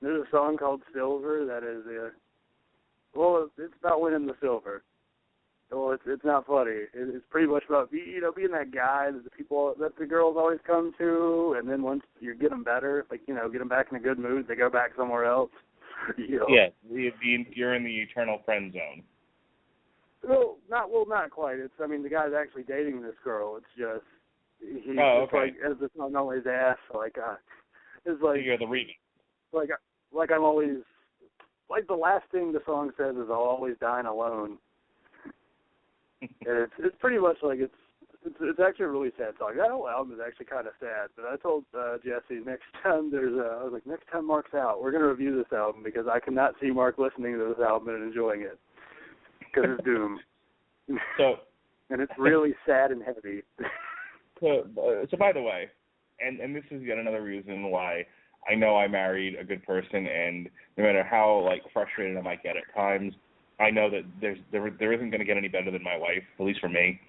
There's a song called Silver that is, it's about winning the silver. Well, it's not funny. It's pretty much about being that guy that the girls always come to, and then once you get them better, get them back in a good mood, they go back somewhere else. Yeah, you're in the eternal friend zone. Not quite. The guy's actually dating this girl. It's just he's okay. as the song always asks, it's like you're the remix. Like I'm always like the last thing the song says is "I'll always dine alone," and it's pretty much like it's actually a really sad song. That whole album is actually kind of sad. But I told Jesse next time I was like, next time Mark's out, we're gonna review this album because I cannot see Mark listening to this album and enjoying it because it's doom. So, and it's really sad and heavy. So by the way, and this is yet another reason why I know I married a good person, and no matter how like frustrated I might get at times, I know that there isn't going to get any better than my wife, at least for me.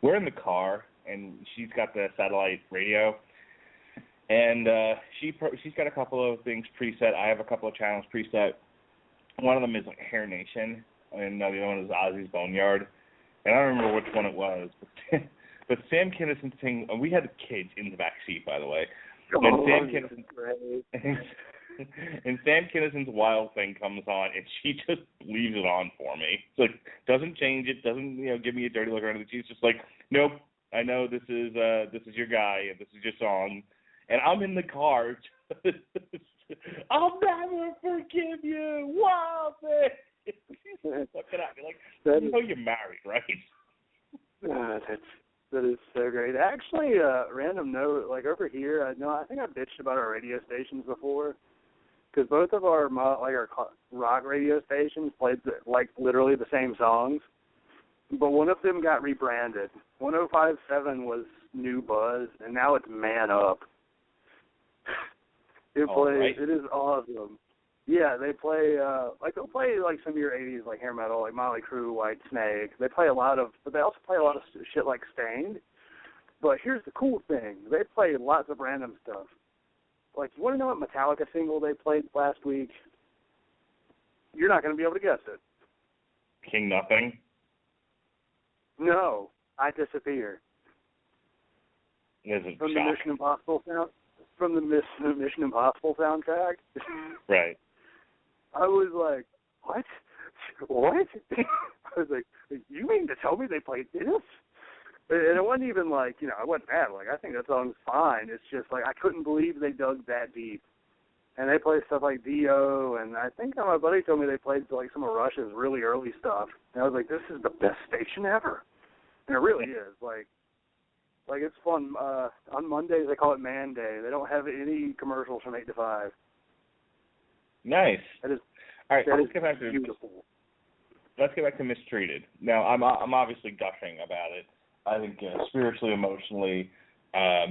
We're in the car, and she's got the satellite radio, and she's got a couple of things preset. I have a couple of channels preset. One of them is like Hair Nation, and the other one is Ozzy's Boneyard. And I don't remember which one it was, but Sam Kinnison's thing. We had kids in the back seat, by the way. And Sam Kinnison's Wild Thing comes on, and she just leaves it on for me. It's like, doesn't change it, doesn't give me a dirty look or anything. She's just like, nope, I know this is your guy and this is your song, and I'm in the car. I'll never forgive you, Wild Thing. She's looking at me like, you know you're married, right? That is so great. Actually, random note, like over here, I think I bitched about our radio stations before. Because both of our rock radio stations played like literally the same songs, but one of them got rebranded. 105.7 was New Buzz, and now it's Man Up. It is awesome. Yeah, they play they'll play like some of your 80s like hair metal, like Motley Crue, Whitesnake. But they also play a lot of shit like Stained. But here's the cool thing: they play lots of random stuff. Like, you want to know what Metallica single they played last week? You're not going to be able to guess it. King Nothing? No, I Disappear. From the Mission Impossible soundtrack. Right. I was like, what? What? I was like, you mean to tell me they played this? And it wasn't even like, I wasn't mad. Like, I think that song's fine. It's just like, I couldn't believe they dug that deep. And they play stuff like Dio, and I think my buddy told me they played like some of Rush's really early stuff. And I was like, this is the best station ever. And it really is. Like it's fun. On Mondays, they call it Man Day. They don't have any commercials from 8 to 5. Nice. That is, all right, let's get back to beautiful. Let's get back to Mistreated. Now, I'm obviously gushing about it. I think spiritually, emotionally,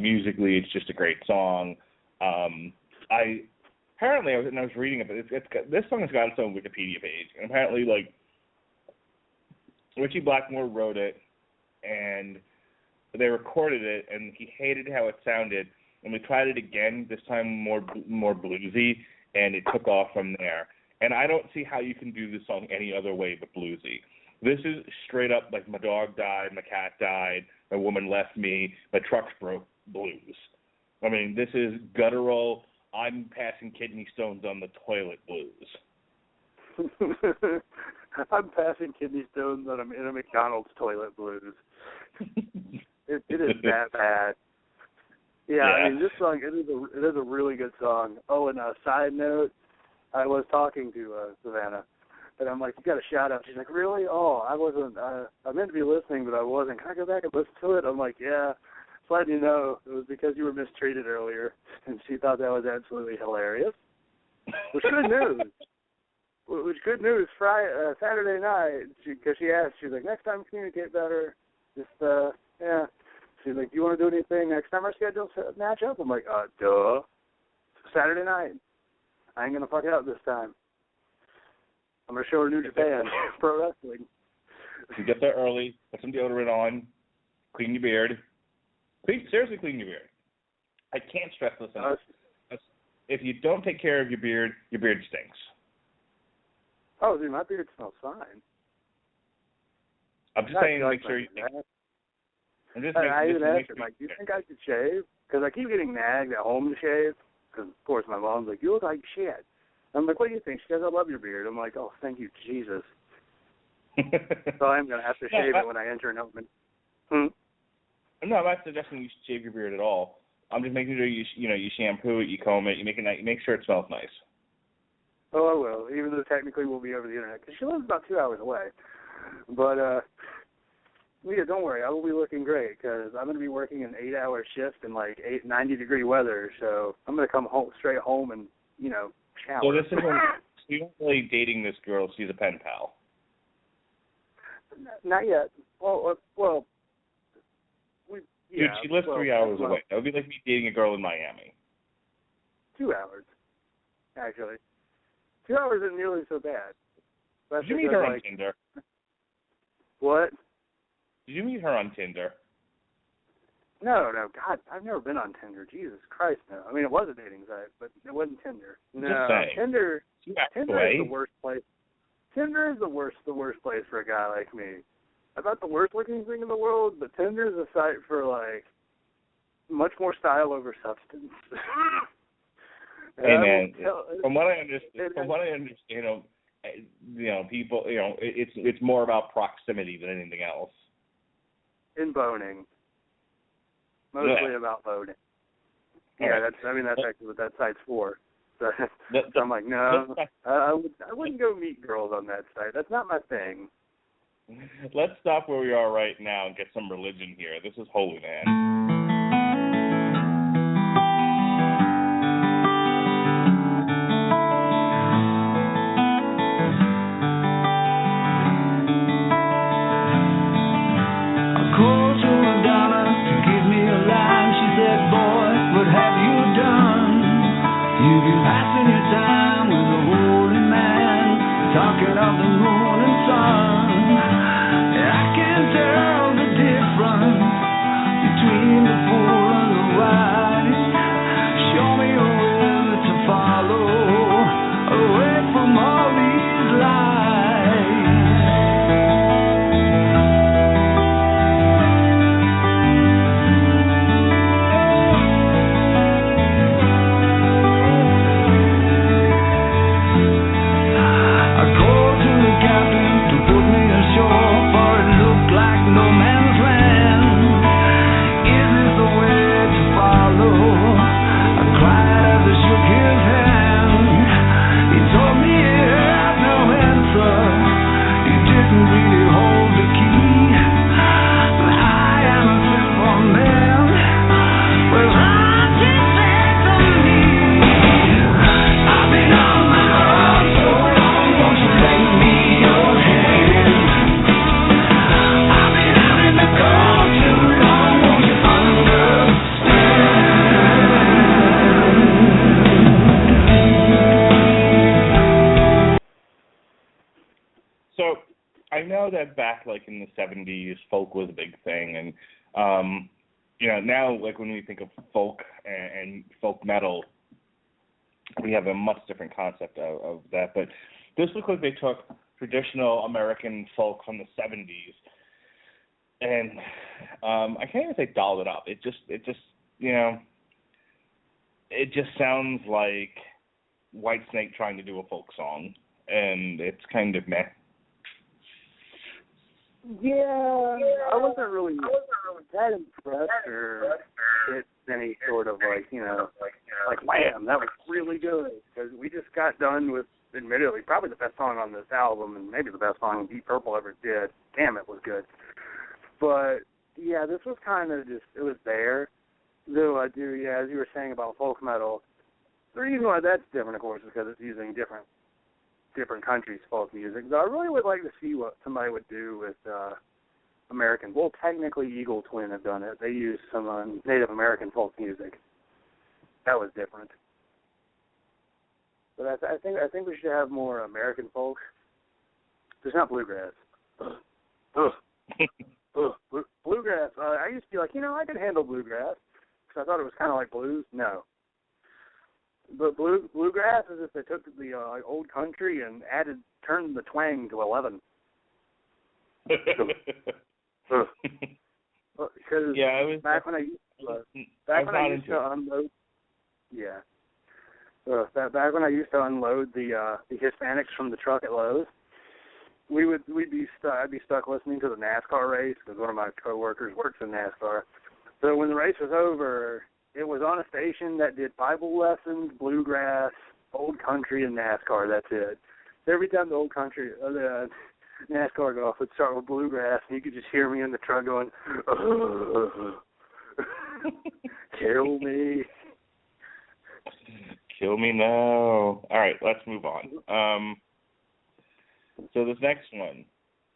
musically, it's just a great song. I was reading about it. This song has got its own Wikipedia page, and apparently, like, Richie Blackmore wrote it, and they recorded it, and he hated how it sounded, and we tried it again. This time, more bluesy, and it took off from there. And I don't see how you can do this song any other way but bluesy. This is straight up like my dog died, my cat died, my woman left me, my truck's broke blues. I mean, this is guttural, I'm passing kidney stones on the toilet blues. I'm passing kidney stones on in a McDonald's toilet blues. It is that bad. Yeah, I mean, this song, it is a really good song. Oh, and a side note, I was talking to Savannah, and I'm like, you got a shout out. She's like, really? Oh, I wasn't. I meant to be listening, but I wasn't. Can I go back and listen to it? I'm like, yeah. Just letting you know, it was because you were mistreated earlier, and she thought that was absolutely hilarious. Which good news. Which good news. Saturday night, because she asked, she's like, next time communicate better. Just yeah. She's like, do you want to do anything next time our schedules match up? I'm like, duh. Saturday night. I ain't going to fuck it up this time. I'm going to show her New Japan Pro Wrestling. You get there early, put some deodorant on, clean your beard. Seriously, clean your beard. I can't stress this enough. If you don't take care of your beard stinks. Oh, dude, my beard smells fine. I'm just saying, make sure you... I even asked her, like, do you think I should shave? Because I keep getting nagged at home to shave. Because, of course, my mom's like, you look like shit. I'm like, what do you think? She goes, I love your beard. I'm like, oh, thank you, Jesus. So I'm going to have to shave it when I enter an open. No, I'm not suggesting you should shave your beard at all. I'm just making sure you shampoo it, you comb it, you make sure it smells nice. Oh, I will, even though technically we'll be over the internet, because she lives about 2 hours away. But, yeah, don't worry, I will be looking great, because I'm going to be working an 8-hour shift in, 90-degree weather, so I'm going to come home, straight home and, shower. So this is when she's not really dating this girl, she's a pen pal. Not yet. Well, Dude, she lives 3 hours away. That would be like me dating a girl in Miami. 2 hours, actually. 2 hours isn't nearly so bad. That's Did you meet her on Tinder? What? Did you meet her on Tinder? No, God, I've never been on Tinder. Jesus Christ, no. I mean, it was a dating site, but it wasn't Tinder. No, Tinder is the worst place. Tinder is the worst place for a guy like me. I'm not the worst looking thing in the world, but Tinder is a site for much more style over substance. Hey man, from what I understand, people, it's more about proximity than anything else. In boning, mostly about boning. Yeah, that's actually what that site's for. So I'm like, no, I wouldn't go meet girls on that site. That's not my thing. Let's stop where we are right now and get some religion here. This is Holy Man. That back in the 70s, folk was a big thing, and now when we think of folk and folk metal, we have a much different concept of that. But this looked like they took traditional American folk from the 70s, and I can't even say dolled it up. It just sounds like Whitesnake trying to do a folk song, and it's kind of meh. Yeah, I wasn't really that impressed or hit any sort of wham, that was really good. Because we just got done with, admittedly, probably the best song on this album, and maybe the best song Deep Purple ever did. Damn, it was good. But, yeah, this was kind of just, it was there. Though I do, yeah, as you were saying about folk metal, the reason why that's different, of course, is because it's using different countries' folk music. So I really would like to see what somebody would do with American. Well, technically, Eagle Twin have done it. They used some Native American folk music. That was different. But I think we should have more American folk. There's not bluegrass. Bluegrass. I used to be like, I could handle bluegrass because I thought it was kind of like blues. No. But bluegrass is if they took the old country and turned the twang to 11. Because back when I used to unload, back when I used to unload the Hispanics from the truck at Lowe's, I'd be stuck listening to the NASCAR race because one of my coworkers works in NASCAR. So when the race was over, it was on a station that did Bible lessons, bluegrass, old country and NASCAR. That's it. Every time the old country, the NASCAR go off, it'd start with bluegrass, and you could just hear me in the truck going, kill me. Kill me now. All right, let's move on. So this next one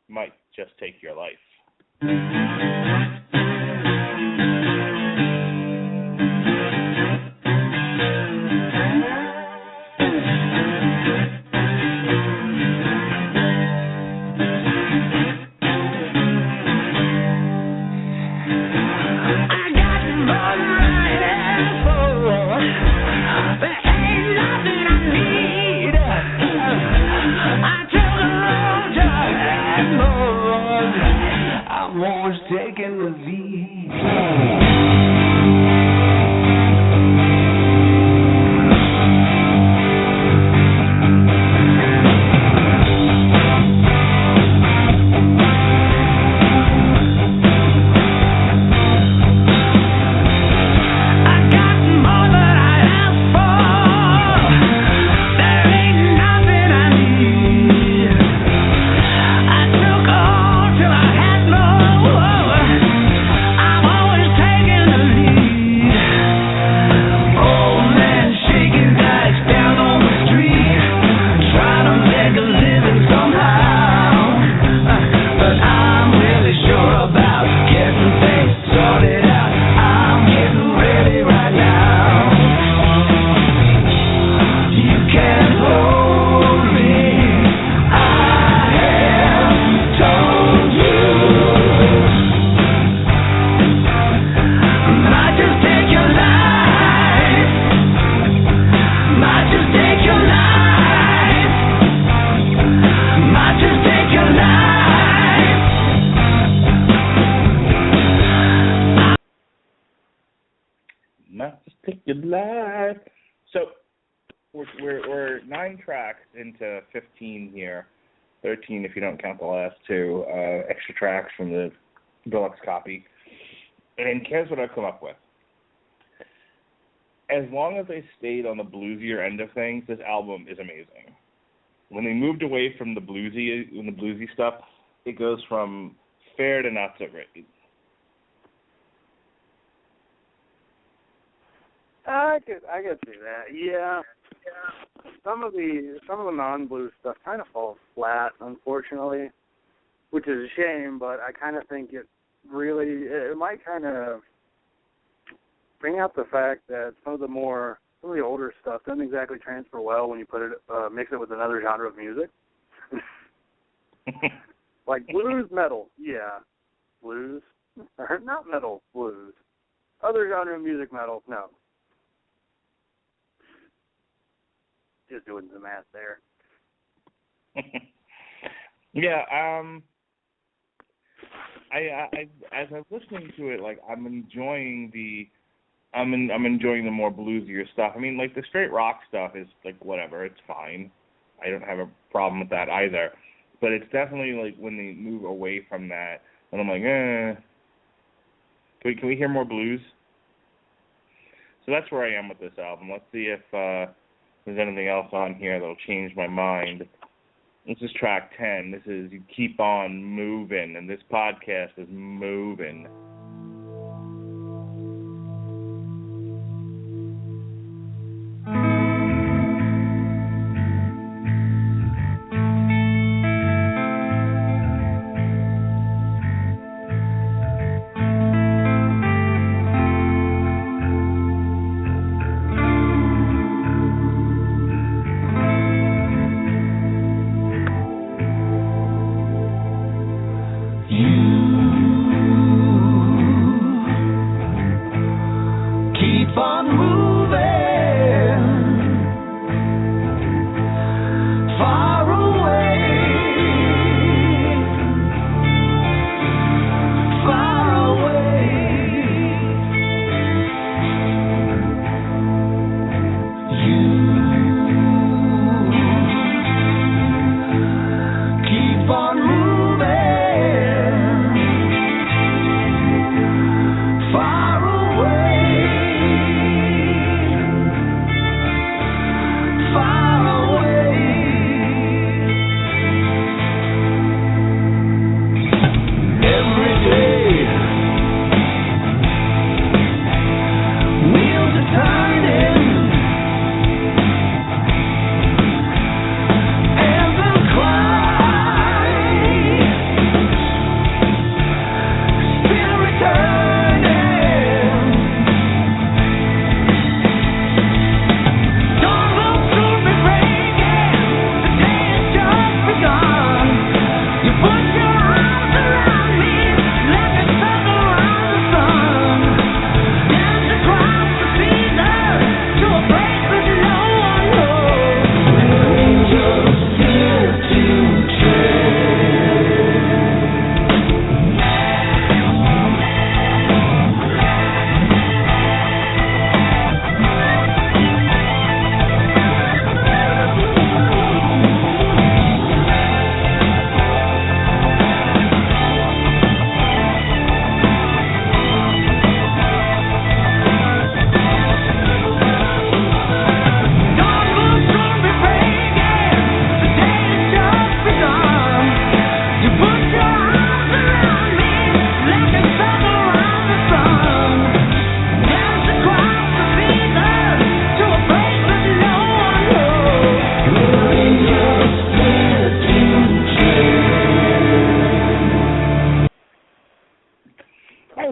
might just take your life. Taking the lead. Live. So we're 9 tracks into 15 here, 13 if you don't count the last 2 extra tracks from the deluxe copy. And here's what I've come up with. As long as they stayed on the bluesier end of things, this album is amazing. When they moved away from the bluesy stuff, it goes from fair to not so great. I could see that. Yeah. Some of the non-blues stuff kind of falls flat, unfortunately, which is a shame. But I kind of think it might kind of bring out the fact that some of the older stuff doesn't exactly transfer well when you mix it with another genre of music. Like blues, metal, yeah, blues, or not metal, blues. Other genre of music, metal, no. Just doing the math there. Yeah, I as I'm listening to it, like I'm enjoying the more bluesier stuff. I mean, like the straight rock stuff is like whatever, it's fine. I don't have a problem with that either. But it's definitely like when they move away from that, and I'm like, Can we hear more blues? So that's where I am with this album. Let's see if there's anything else on here that'll change my mind. This is track 10. This is You Keep On Moving, and this podcast is moving. Keep on moving.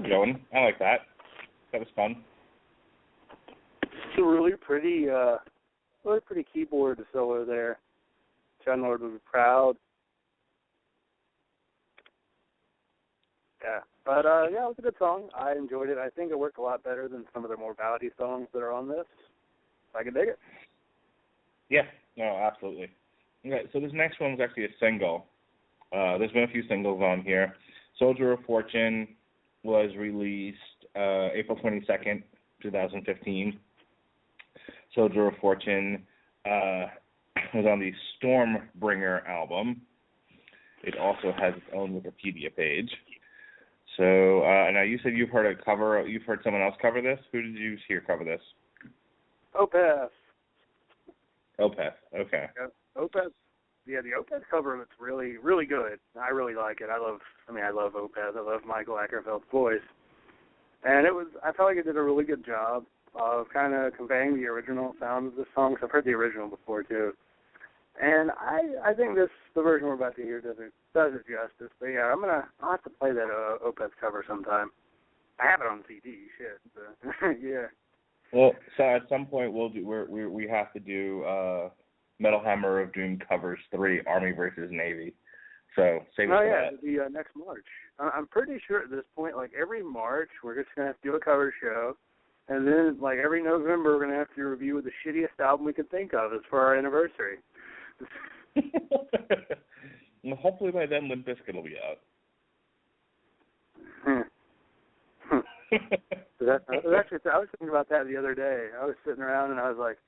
was going. I like that. That was fun. It's a really pretty keyboard solo there. John Lord would be proud. Yeah, but it was a good song. I enjoyed it. I think it worked a lot better than some of the more ballady songs that are on this. I can dig it. Yeah, no, absolutely. Okay, so this next one was actually a single. There's been a few singles on here. Soldier of Fortune was released April 22nd, 2015. Soldier of Fortune was on the Stormbringer album. It also has its own Wikipedia page. So now you said you've heard someone else cover this. Who did you hear cover this? Opeth. Opeth, okay. Yeah, Opeth. Yeah, the Opeth cover of it's really, really good. I really like it. I love Opeth. I love Michael Ackerfeld's voice. And I felt like it did a really good job of kind of conveying the original sound of the song, because I've heard the original before, too. And I think the version we're about to hear does it justice. But yeah, I'll have to play that Opeth cover sometime. I have it on CD, shit. But yeah. Well, so at some point we have to do Metal Hammer of Doom covers 3, Army versus Navy. So save it for that. The next March. I'm pretty sure at this point, like every March, we're just gonna have to do a cover show, and then like every November, we're gonna have to review the shittiest album we could think of as for our anniversary. Well, hopefully by then, Limp Bizkit will be out. I was thinking about that the other day. I was sitting around and I was like,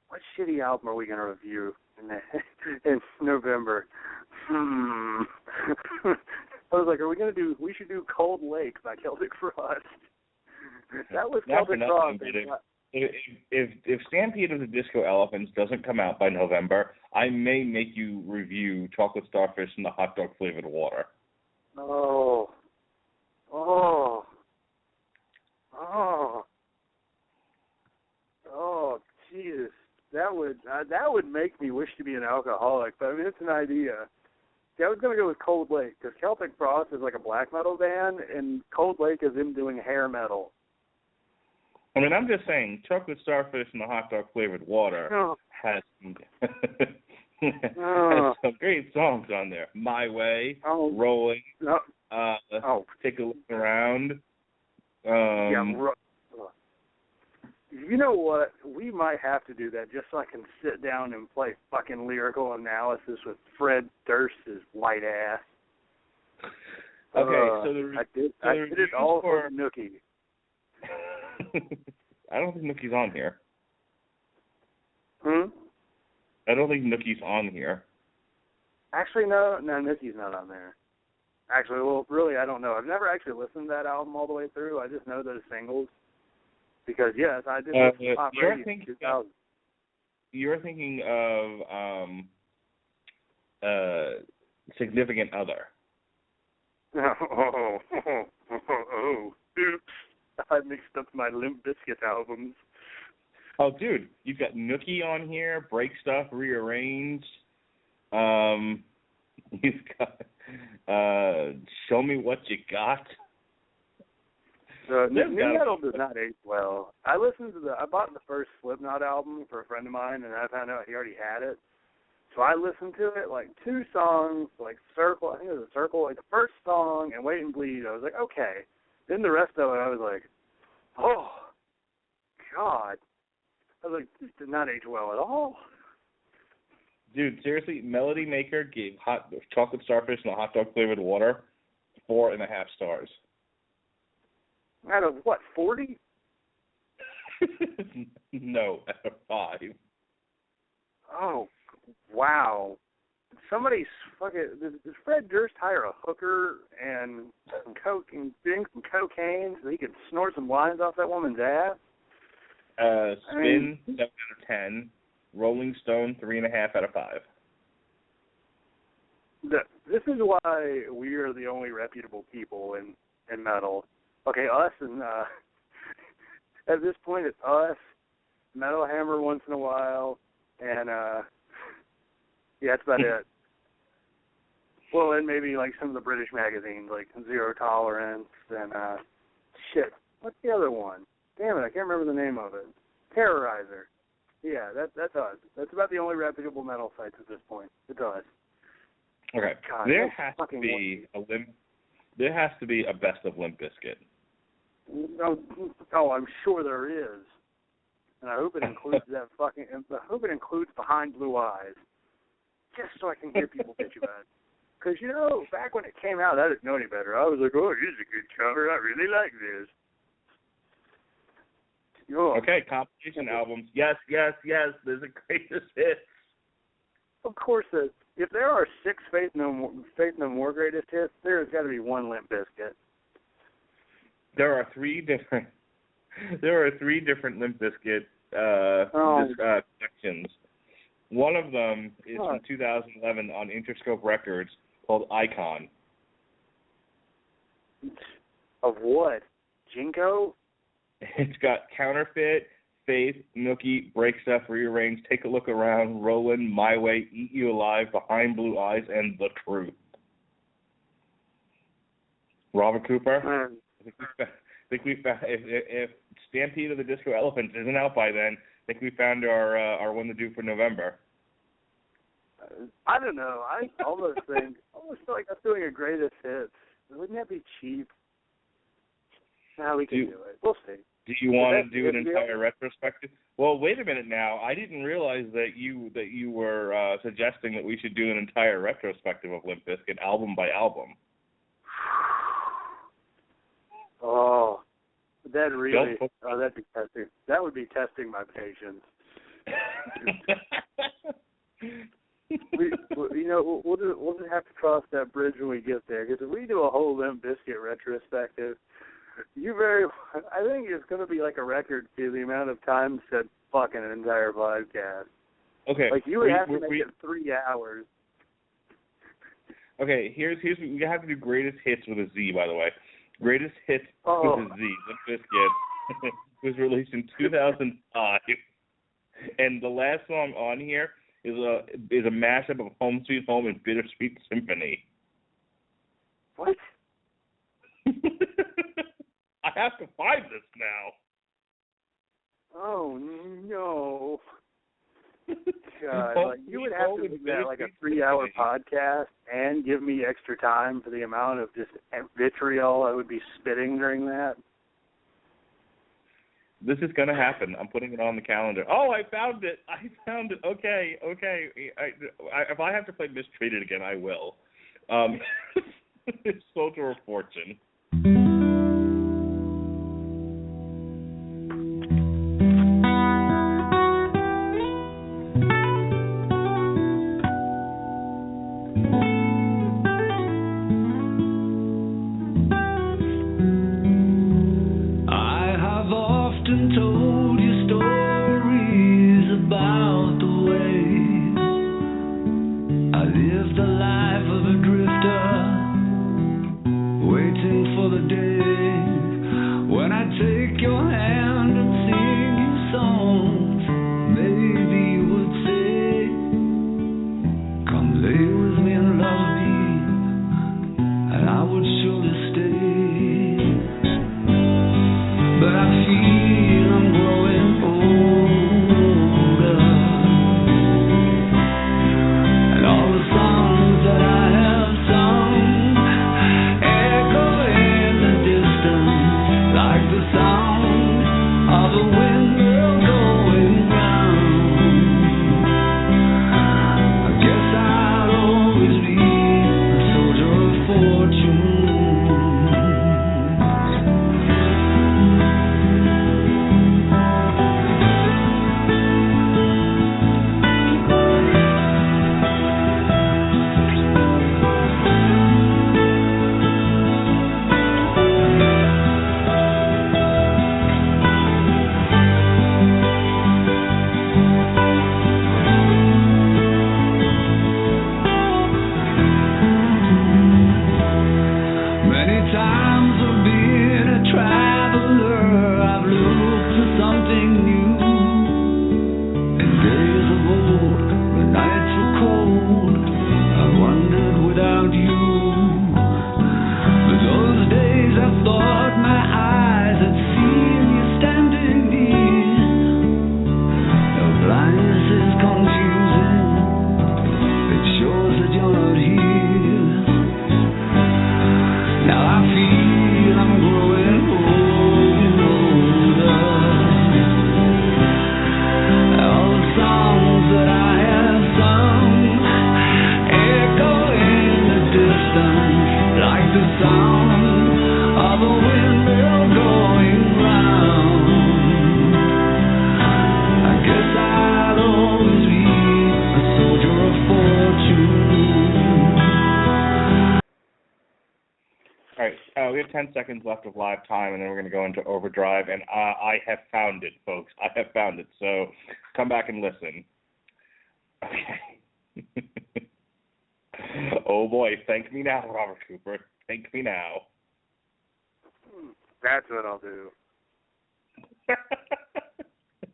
what shitty album are we going to review in November? I was like, we should do Cold Lake by Celtic Frost. That was Celtic Frost. If Stampede of the Disco Elephants doesn't come out by November, I may make you review Chocolate Starfish and the Hot Dog Flavored Water. Oh, Jesus, that would make me wish to be an alcoholic. But I mean, it's an idea. See, I was going to go with Cold Lake because Celtic Frost is like a black metal band, and Cold Lake is them doing hair metal. I mean, I'm just saying, Chocolate Starfish and the Hot Dog Flavored Water has some great songs on there. My Way, Rolling, Take a Look Around. You know what? We might have to do that just so I can sit down and play fucking lyrical analysis with Fred Durst's white ass. Okay, I did it all for Nookie. I don't think Nookie's on here. I don't think Nookie's on here. Actually, no, Nookie's not on there. Actually, well, really, I don't know. I've never actually listened to that album all the way through. I just know those singles. Because, yes, I did listen to Pop Radio in 2000. You're thinking of Significant Other. Oops. I mixed up my Limp Bizkit albums. Oh, dude, you've got Nookie on here, Break Stuff, Rearranged. You've got Show Me What You Got. New metal does not age well. I bought the first Slipknot album for a friend of mine, and I found out he already had it. So I listened to it, like 2 songs, like Circle, I think it was a Circle, like the first song, and Wait and Bleed. I was like, okay. Then the rest of it, I was like, oh, God. I was like, this did not age well at all. Dude, seriously, Melody Maker gave Chocolate Starfish and the Hot Dog Flavored Water 4.5 stars. Out of what, 40? No, out of 5. Oh, wow. Somebody's fucking. Does Fred Durst hire a hooker and some coke and drink some cocaine so he could snort some lines off that woman's ass? Spin 7 out of 10. Rolling Stone 3.5 out of 5. This is why we are the only reputable people in metal. Okay, us and at this point it's us, Metal Hammer once in a while, and yeah, that's about it. Well, and maybe like some of the British magazines like Zero Tolerance and shit. What's the other one? Damn it, I can't remember the name of it. Terrorizer. Yeah, that's us. That's about the only reputable metal sites at this point. It's us. Okay. God, There has to be a best of Limp Bizkit. Oh, I'm sure there is. And I hope it includes that fucking. I hope it includes Behind Blue Eyes, just so I can hear people bitch about it. Because back when it came out, I didn't know any better. I was like, "Oh, this is a good cover. I really like this." Okay, compilation albums. Yes. There's a greatest hits. Of course, if there are 6 Faith No More greatest hits, there's got to be one Limp Bizkit. There are 3 different Limp Bizkit sections. One of them is from 2011 on Interscope Records called Icon. Of what? Jinko? It's got Counterfeit, Faith, Nookie, Break Stuff, Rearrange, Take a Look Around, Rollin', My Way, Eat You Alive, Behind Blue Eyes, and The Truth. Robert Cooper? I think we found, if Stampede of the Disco Elephants isn't out by then, I think we found our one to do for November. I don't know. I almost feel like I'm doing a greatest hits. Wouldn't that be cheap? No, we can do it. We'll see. Do you want to do an entire retrospective? Well, wait a minute now. I didn't realize that you were suggesting that we should do an entire retrospective of Limp Bizkit, album by album. Oh, that'd be testing. That would be testing my patience. We'll just have to cross that bridge when we get there. Because if we do a whole Limp Bizkit retrospective, I think it's going to be like a record to the amount of time said fucking an entire podcast. Okay. Like you would have to make it 3 hours. Okay, here's we have to do greatest hits with a Z, by the way. Greatest hits with a Z. Limp Bizkit was released in 2005, and the last song on here is a mashup of Home Sweet Home and Bittersweet Symphony. What? I have to find this now. Oh no! God, you would have to do that like a 3-hour podcast and give me extra time for the amount of just vitriol I would be spitting during that. This is going to happen. I'm putting it on the calendar. Oh, I found it. Okay. If I have to play Mistreated again, I will. It's Soldier of Fortune. Waiting sound of a windmill going round. I guess I'd always be a soldier of fortune. All right, we have 10 seconds left of live time, and then we're going to go into overdrive. And I have found it, folks. I have found it. So come back and listen. Okay. Oh boy, thank me now, Robert Cooper. Thank me now. That's what I'll do.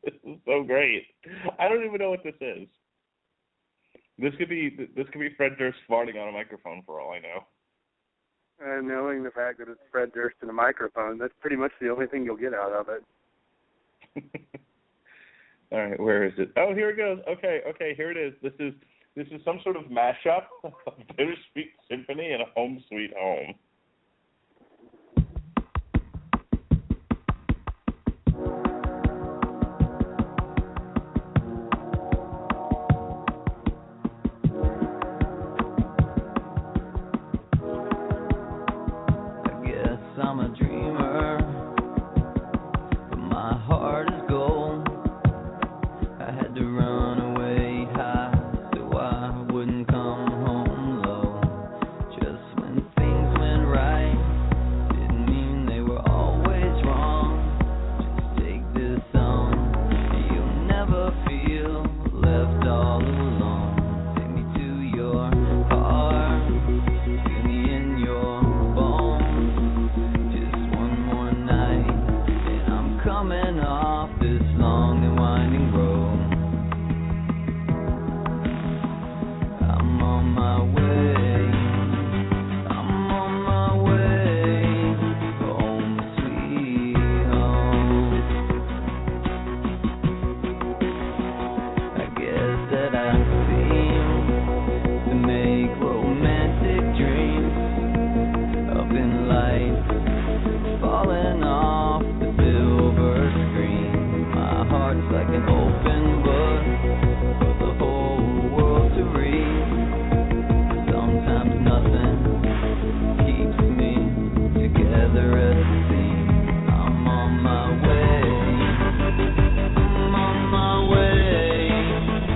This is so great. I don't even know what this is. This could be Fred Durst farting on a microphone for all I know. And knowing the fact that it's Fred Durst in a microphone, that's pretty much the only thing you'll get out of it. All right, where is it? Oh, here it goes. Okay, here it is. This is some sort of mashup of Bittersweet Symphony and a Home Sweet Home. I guess I'm a dreamer, but my heart is gold. I had to run away high so I wouldn't come home low. Just when things went right, didn't mean they were always wrong. Just take this on, you'll never feel left all alone. Take me to your heart, feel me in your bones. Just one more night, and I'm coming off this long and winding road. I'm on my way. I'm on my way home, sweet home. I guess that I seem to make romantic dreams up in lights falling off the silver screen. My heart's like an open book for the whole world to read. Sometimes nothing keeps me together at the seam. I'm on my way. I'm on my way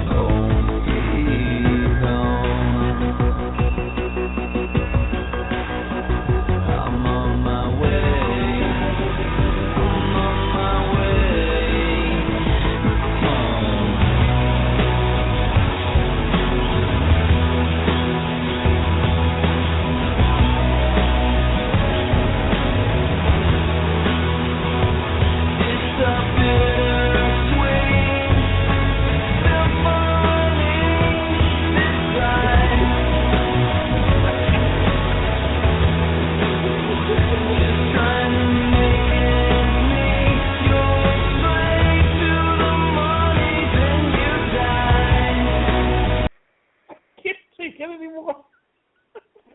home, sweet home. I'm on my way. I'm on my way home. It's a bittersweet symphony this ride. Just trying to make ends meet. You're a slave to the money, then you die. Can't take it anymore.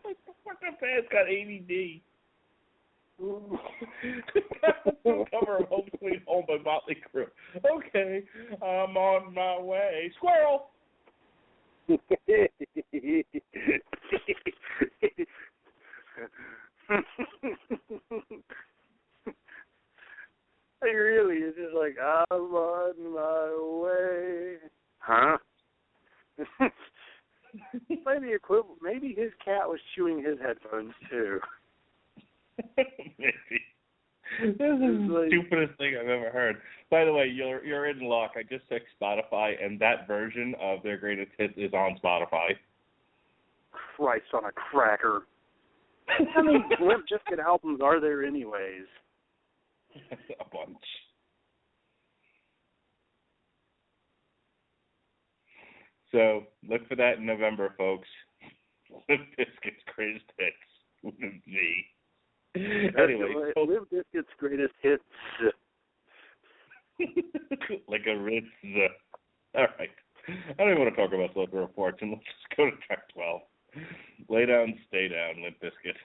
Like the fucking band's got ADD. Cover of Home Sweet Home by Motley Crue. Okay, I'm on my way. Squirrel. Like really, it's just like, I'm on my way. Huh? Maybe equivalent. Maybe his cat was chewing his headphones too. Maybe. This is the stupidest thing I've ever heard. By the way, you're in luck. I just checked Spotify, and that version of their greatest hits is on Spotify. Christ on a cracker. How many Limp Bizkit albums are there anyways? A bunch. So look for that in November, folks. Limp Bizkit's greatest hits with a Z. Anyway, Limp Bizkit's greatest hits. like a Ritz. All right. I don't even want to talk about Sloper Reports, and let's just go to track 12. Lay down, stay down, Limp Bizkit.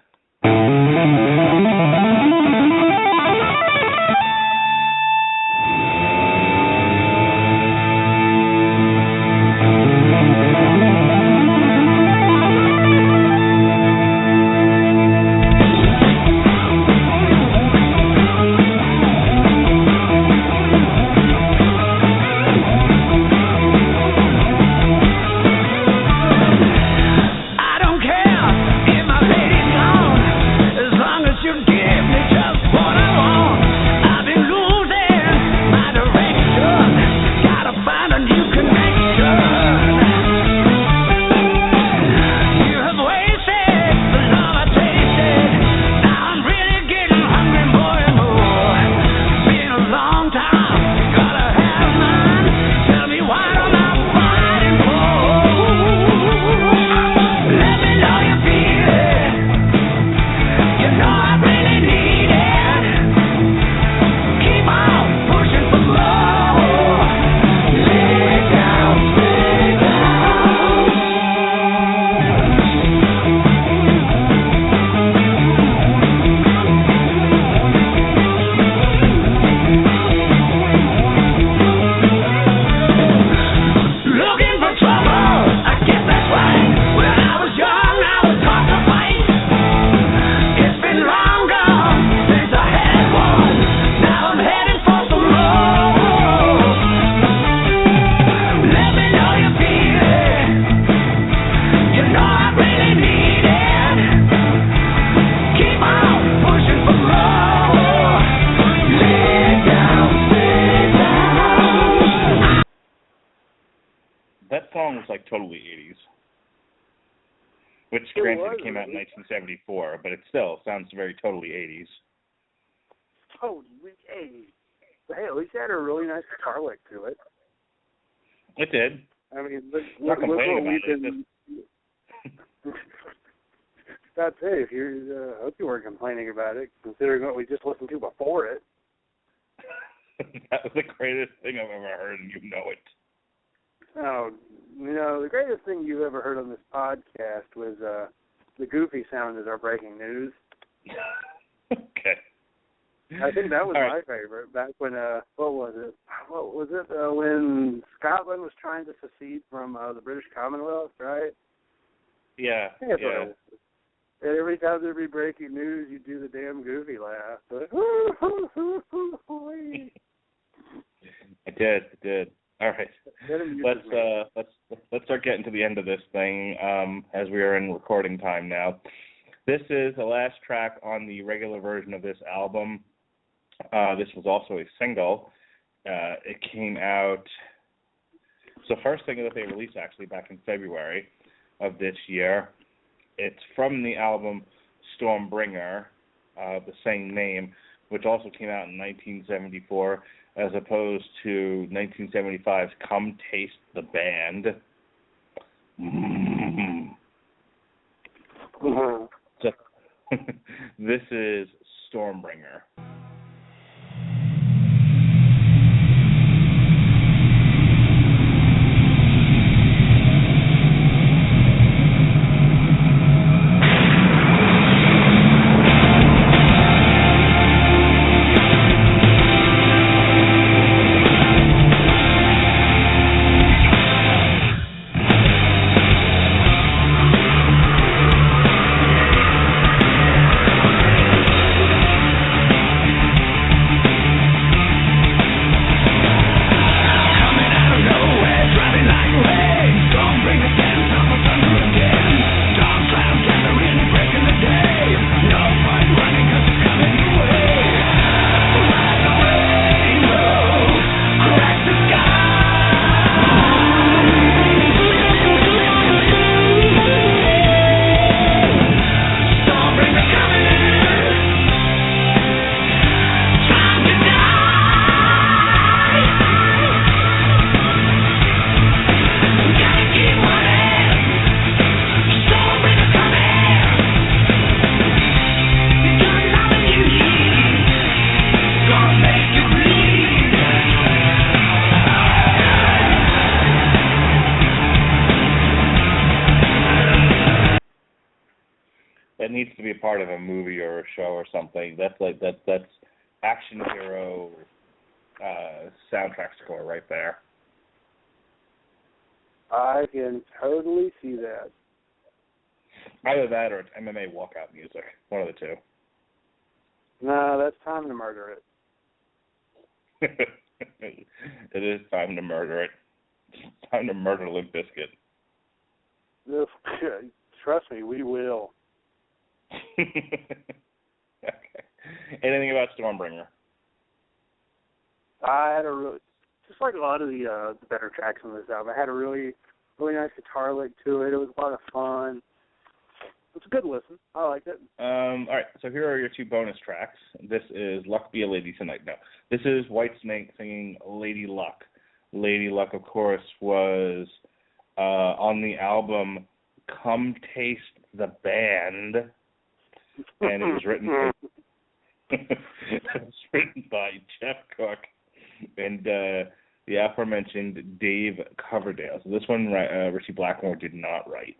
like totally 80s. Which, granted, it came out in 1974, but it still sounds very totally 80s. Totally 80s. But hey, at least it had a really nice guitar lick to it. It did. I mean, Not complaining about it. That's it. If you, I hope you weren't complaining about it, considering what we just listened to before it. That was the greatest thing I've ever heard, and you know it. Oh, the greatest thing you've ever heard on this podcast was the goofy sound is our breaking news. Okay. I think that was my favorite back when, what was it? When Scotland was trying to secede from the British Commonwealth, right? Yeah. And every time there'd be breaking news, you'd do the damn goofy laugh. Like, I did. All right. Let's start getting to the end of this thing as we are in recording time now. This is the last track on the regular version of this album. This was also a single. It came out. So first thing that they released actually back in February of this year. It's from the album Stormbringer, the same name, which also came out in 1974, as opposed to 1975's Come Taste the Band. So, this is Stormbringer. That needs to be a part of a movie or a show or something. That's action hero soundtrack score right there. I can totally see that. Either that or it's MMA walkout music. One of the two. No, that's Time to Murder It. It is time to murder it. It's time to murder Limp Bizkit. Trust me, we will. Okay. Anything about Stormbringer? I had just like a lot of the better tracks on this album, I had a really nice guitar lick to it. It was a lot of fun. It's a good listen. I liked it. All right, so here are your two bonus tracks. This is Luck Be a Lady Tonight. No, this is Whitesnake singing Lady Luck. Lady Luck, of course, was on the album Come Taste the Band, and it was written by Jeff Cook and the aforementioned Dave Coverdale. So this one Richie Blackmore did not write.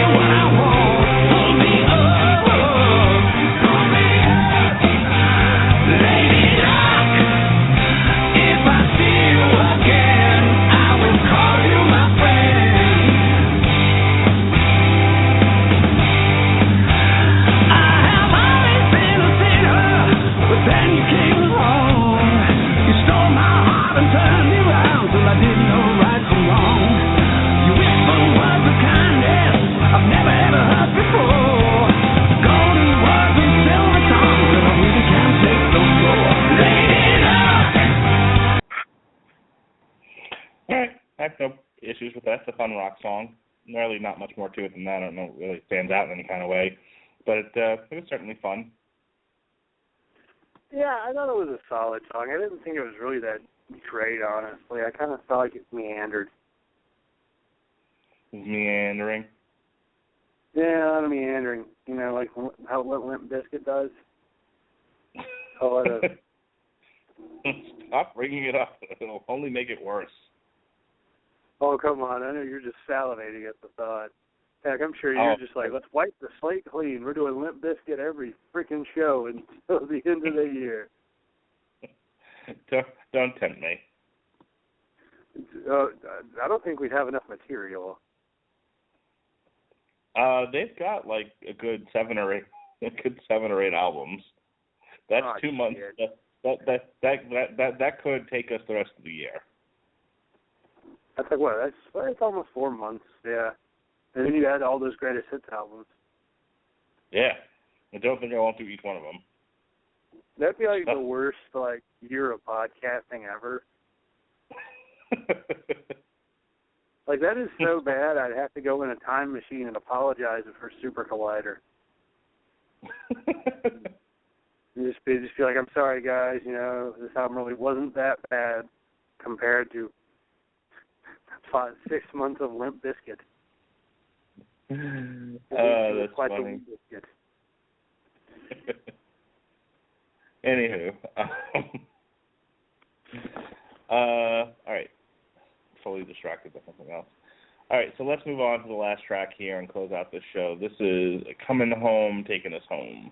What fun rock song. Really not much more to it than that. I don't know if it really stands out in any kind of way. But it was certainly fun. Yeah, I thought it was a solid song. I didn't think it was really that great, honestly. I kind of felt like it meandered. Meandering? Yeah, a lot of meandering. You know, like how what Limp Bizkit does. A lot of... Stop bringing it up. It'll only make it worse. Oh, come on. I know you're just salivating at the thought. Heck, I'm sure you're just like, let's wipe the slate clean. We're doing Limp Bizkit every freaking show until the end of the year. Don't tempt me. I don't think we'd have enough material. They've got like a good 7 or 8 albums. That's 2 months. That could take us the rest of the year. That's like what? That's almost 4 months. Yeah. And then you add all those greatest hits albums. Yeah. I don't think I won't do each one of them. That'd be like the worst year of podcasting ever. Like that is so bad I'd have to go in a time machine and apologize for Super Collider. just be like, I'm sorry guys, you know, this album really wasn't that bad compared to 6 months of Limp Bizkit. That's funny. Anywho, all right, fully distracted by something else. All right, so let's move on to the last track here and close out this show. This is Coming Home, Taking Us Home.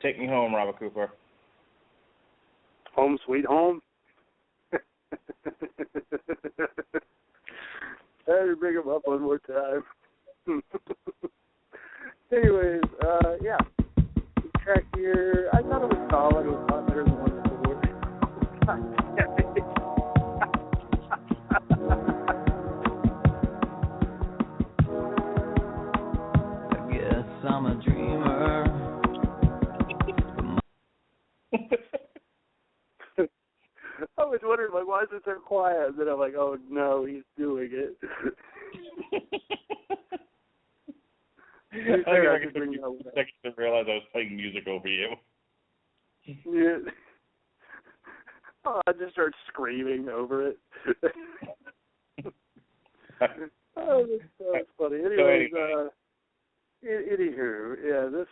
Take me home, Robert Cooper. Home sweet home? I had to bring him up one more time. Anyways, yeah. The track here, I thought it was solid. It was a lot better than the one before. I guess I'm a dreamer. I was wondering, like, why is it so quiet? And then I'm like, oh, no, he's doing it. I took a second to realize I was playing music over you. Yeah. Oh, I just started screaming over it. Oh, that's funny. Anyways, anywho, yeah,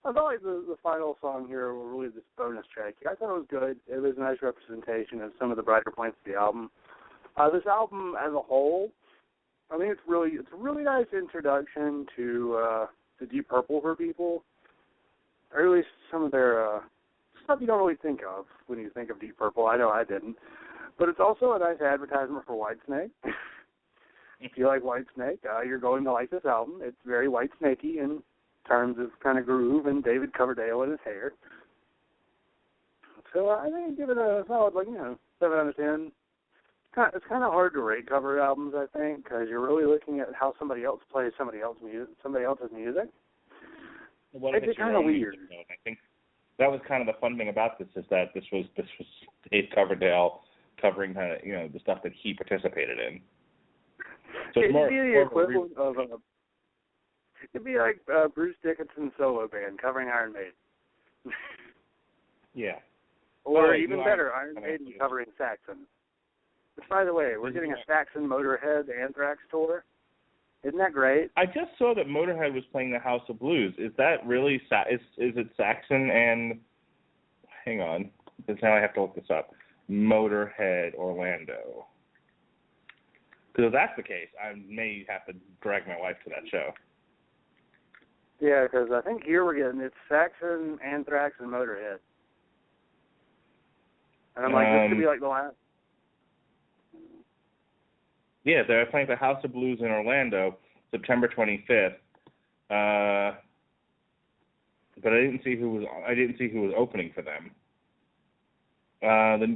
I thought like the final song here, or really this bonus track, I thought it was good. It was a nice representation of some of the brighter points of the album. This album as a whole, I think it's a really nice introduction to Deep Purple for people, or at least some of their stuff you don't really think of when you think of Deep Purple. I know I didn't. But it's also a nice advertisement for Whitesnake. If you like Whitesnake, you're going to like this album. It's very Whitesnakey in terms of kind of groove and David Coverdale in his hair. So I think I'd give it a solid, 7 out of 10. It's kind of hard to rate cover albums, I think, because you're really looking at how somebody else plays somebody else's music. Well, it's kind of weird. Music, I think that was kind of the fun thing about this, is that this was Dave Coverdale covering the stuff that he participated in. So it's more the equivalent of It'd be like Bruce Dickinson's solo band covering Iron Maiden. Yeah. Or even better, Iron Maiden covering Saxon. Which, by the way, we're getting a Saxon Motorhead Anthrax tour. Isn't that great? I just saw that Motorhead was playing the House of Blues. Is that really is it Saxon and hang on, because now I have to look this up. Motorhead Orlando. Because if that's the case, I may have to drag my wife to that show. Yeah, because I think here we're getting it's Saxon, Anthrax, and Motorhead. And I'm like, this could be like the last. Yeah, they're playing the House of Blues in Orlando, September 25th. But I didn't see who was opening for them.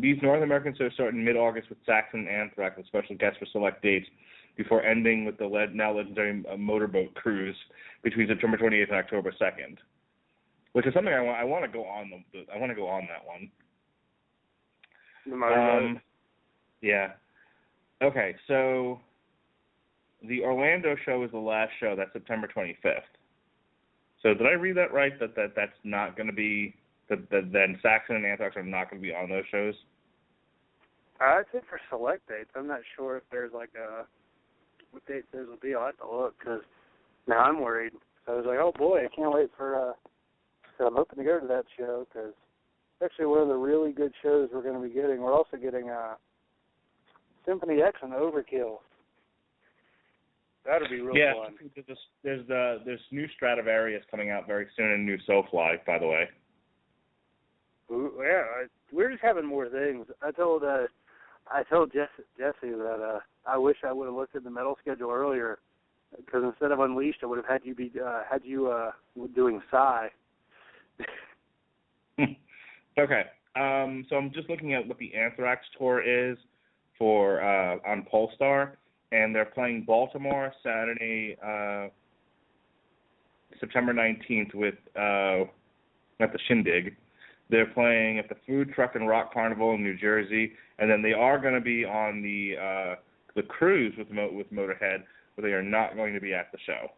These North American shows start in mid-August with Saxon and Anthrax, with special guests for select dates, before ending with the now legendary motorboat cruise between September 28th and October 2nd, which is something I want to go on. I want to go on that one. The motorboat. Yeah. Okay, so the Orlando show is the last show. That's September 25th. So did I read that right? That's not going to be that then Saxon and Anthrax are not going to be on those shows? I'd say for select dates. I'm not sure if there's like what dates those will be. I'll have to look because now I'm worried. So I was like, oh boy, I can't wait for. So I'm hoping to go to that show because it's actually one of the really good shows we're going to be getting. We're also getting Symphony X and Overkill. That'll be real fun. Yeah, there's new Stradivarius coming out very soon and new SoFly, by the way. Ooh, yeah, we're just having more things. I told Jesse that I wish I would have looked at the metal schedule earlier because instead of Unleashed, I would have had you doing Psy. Okay. So I'm just looking at what the Anthrax tour is for on Polestar, and they're playing Baltimore Saturday, September 19th with at the Shindig. They're playing at the Food Truck and Rock Carnival in New Jersey, and then they are going to be on the cruise with Motorhead, but they are not going to be at the show.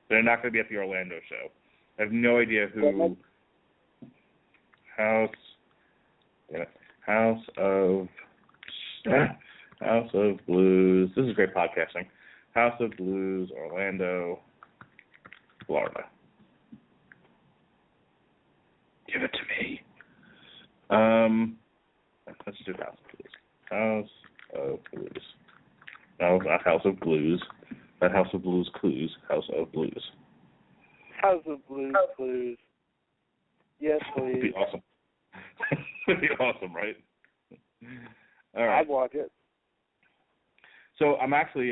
They're not going to be at the Orlando show. I have no idea who. House of Blues. This is great podcasting. House of Blues, Orlando, Florida. Give it to me. Let's do House of Blues. House of Blues. No, not House of Blues. Not House of Blues Clues. House of Blues. House of Blues Clues. Yes, please. It'd be awesome. It'd be awesome, right? All right. I'd watch it. So I'm actually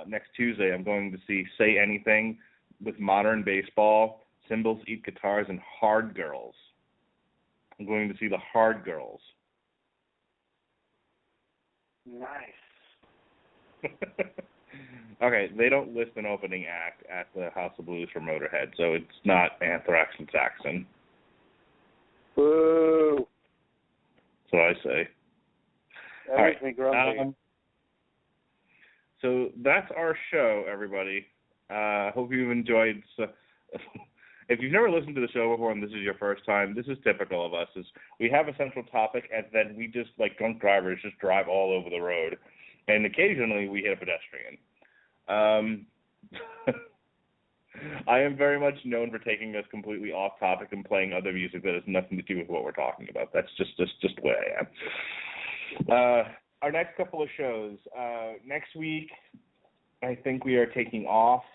next Tuesday. I'm going to see Say Anything with Modern Baseball, Cymbals Eat Guitars, and Hard Girls. I'm going to see the Hard Girls. Nice. Okay, they don't list an opening act at the House of Blues for Motorhead, so it's not Anthrax and Saxon. Boo. That's what I say. That makes me grumpy. So that's our show, everybody. Hope you've enjoyed. If you've never listened to the show before and this is your first time, this is typical of us. Is we have a central topic and then we just, like drunk drivers, just drive all over the road. And occasionally we hit a pedestrian. I am very much known for taking us completely off topic and playing other music that has nothing to do with what we're talking about. That's just the way I am. Our next couple of shows. Next week, I think we are taking off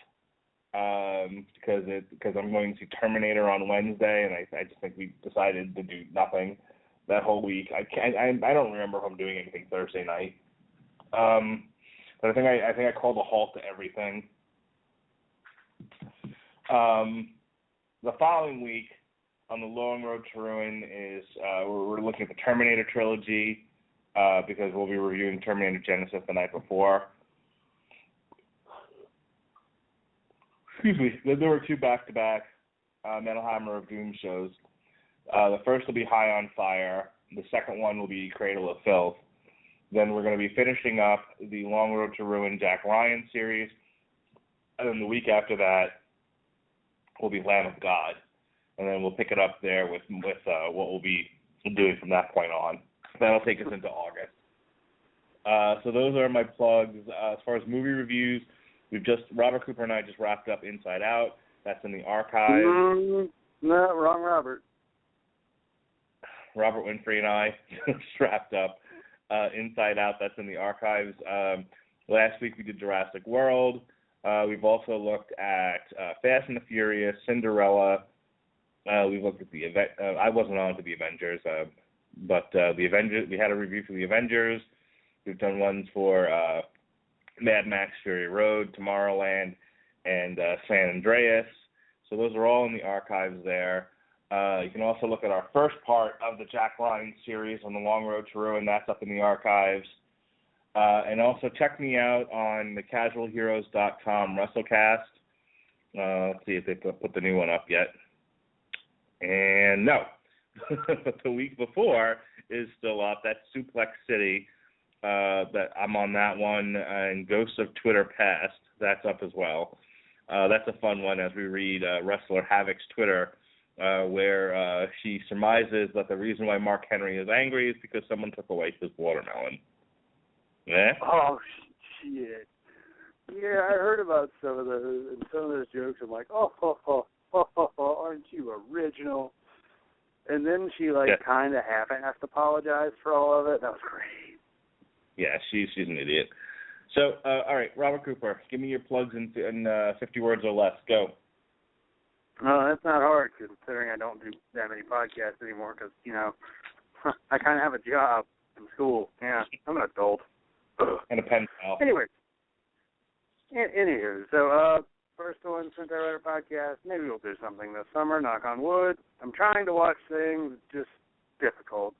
because I'm going to see Terminator on Wednesday, and I just think we decided to do nothing that whole week. I don't remember if I'm doing anything Thursday night. But I think I called a halt to everything. The following week on the Long Road to Ruin is we're looking at the Terminator trilogy because we'll be reviewing Terminator Genesis the night before. Excuse me. Then there were two back-to-back Metal Hammer of Doom shows. The first will be High on Fire. The second one will be Cradle of Filth. Then we're going to be finishing up the Long Road to Ruin Jack Ryan series And then the week after that will be Lamb of God. And then we'll pick it up there with what we'll be doing from that point on. That'll take us into August. So those are my plugs. As far as movie reviews, Robert Cooper and I just wrapped up Inside Out. That's in the archive. No, wrong Robert. Robert Winfrey and I just wrapped up Inside Out. That's in the archives. Last week we did Jurassic World. We've also looked at Fast and the Furious, Cinderella. We looked at I wasn't on to the Avengers, but the Avengers. We had a review for the Avengers. We've done ones for Mad Max: Fury Road, Tomorrowland, and San Andreas. So those are all in the archives there. You can also look at our first part of the Jack Ryan series on the Long Road to Ruin. That's up in the archives. And also check me out on the casualheroes.com WrestleCast. Let's see if they put the new one up yet. And no, but the week before is still up. That's Suplex City. That I'm on that one. And Ghosts of Twitter Past. That's up as well. That's a fun one as we read Wrestler Havoc's Twitter, where she surmises that the reason why Mark Henry is angry is because someone took away his watermelon. Yeah? Oh, shit. Yeah, I heard about some of those jokes. I'm like, aren't you original? And then she, kind of half-assed apologized for all of it. That was great. Yeah, she's an idiot. So, all right, Robert Cooper, give me your plugs in 50 words or less. Go. Well, that's not hard, considering I don't do that many podcasts anymore because, I kind of have a job in school. Yeah, I'm an adult. And a pen pal. Anyway. Anywho, so first one, Since I Write a Podcast, maybe we'll do something this summer, knock on wood. I'm trying to watch things, just difficult.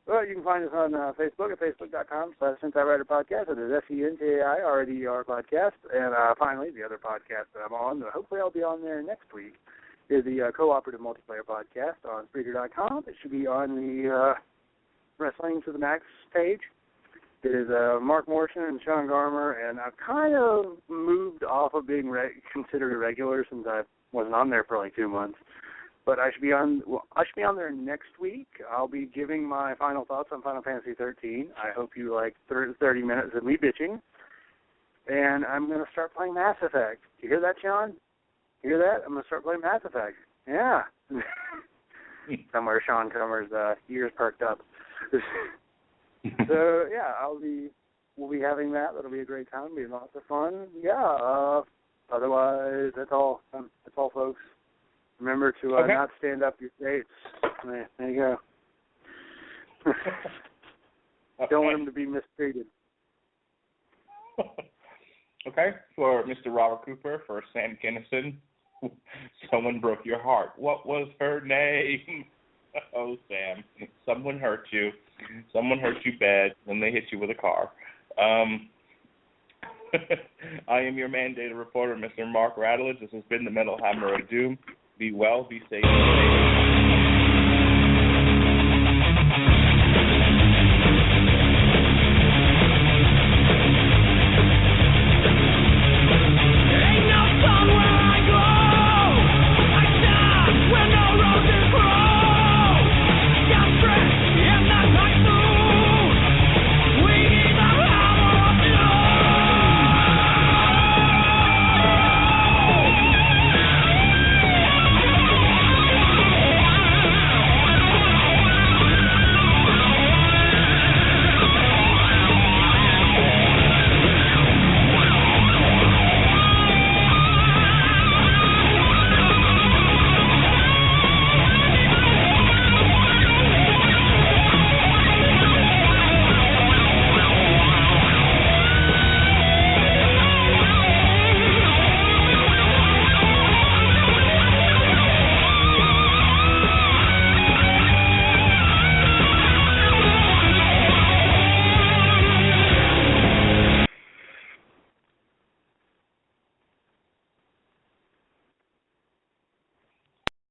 Well, you can find us on Facebook at facebook.com/Since I Write a Podcast. It is SENTAIRDER podcast. And finally, the other podcast that I'm on, hopefully I'll be on there next week, is the Cooperative Multiplayer Podcast on Spreaker.com. It should be on the Wrestling to the Max page. It is Mark Morrison and Sean Garmer, and I've kind of moved off of being considered a regular since I wasn't on there for like 2 months. But I should be on there next week. I'll be giving my final thoughts on Final Fantasy 13. I hope you like 30 minutes of me bitching. And I'm going to start playing Mass Effect. You hear that, Sean? You hear that? I'm going to start playing Mass Effect. Yeah. Somewhere Sean Comer's ears perked up. So yeah, we'll be having that. That'll be a great time. It'll be lots of fun. Yeah. Otherwise, that's all. That's all, folks. Remember to not stand up your dates. There you go. Don't want them to be mistreated. Okay. For Mr. Robert Cooper, for Sam Kinnison, someone broke your heart. What was her name? Oh, Sam, someone hurt you. Someone hurt you bad when they hit you with a car. I am your mandated reporter, Mr. Mark Radulich. This has been the Metal Hammer of Doom. Be well, be safe,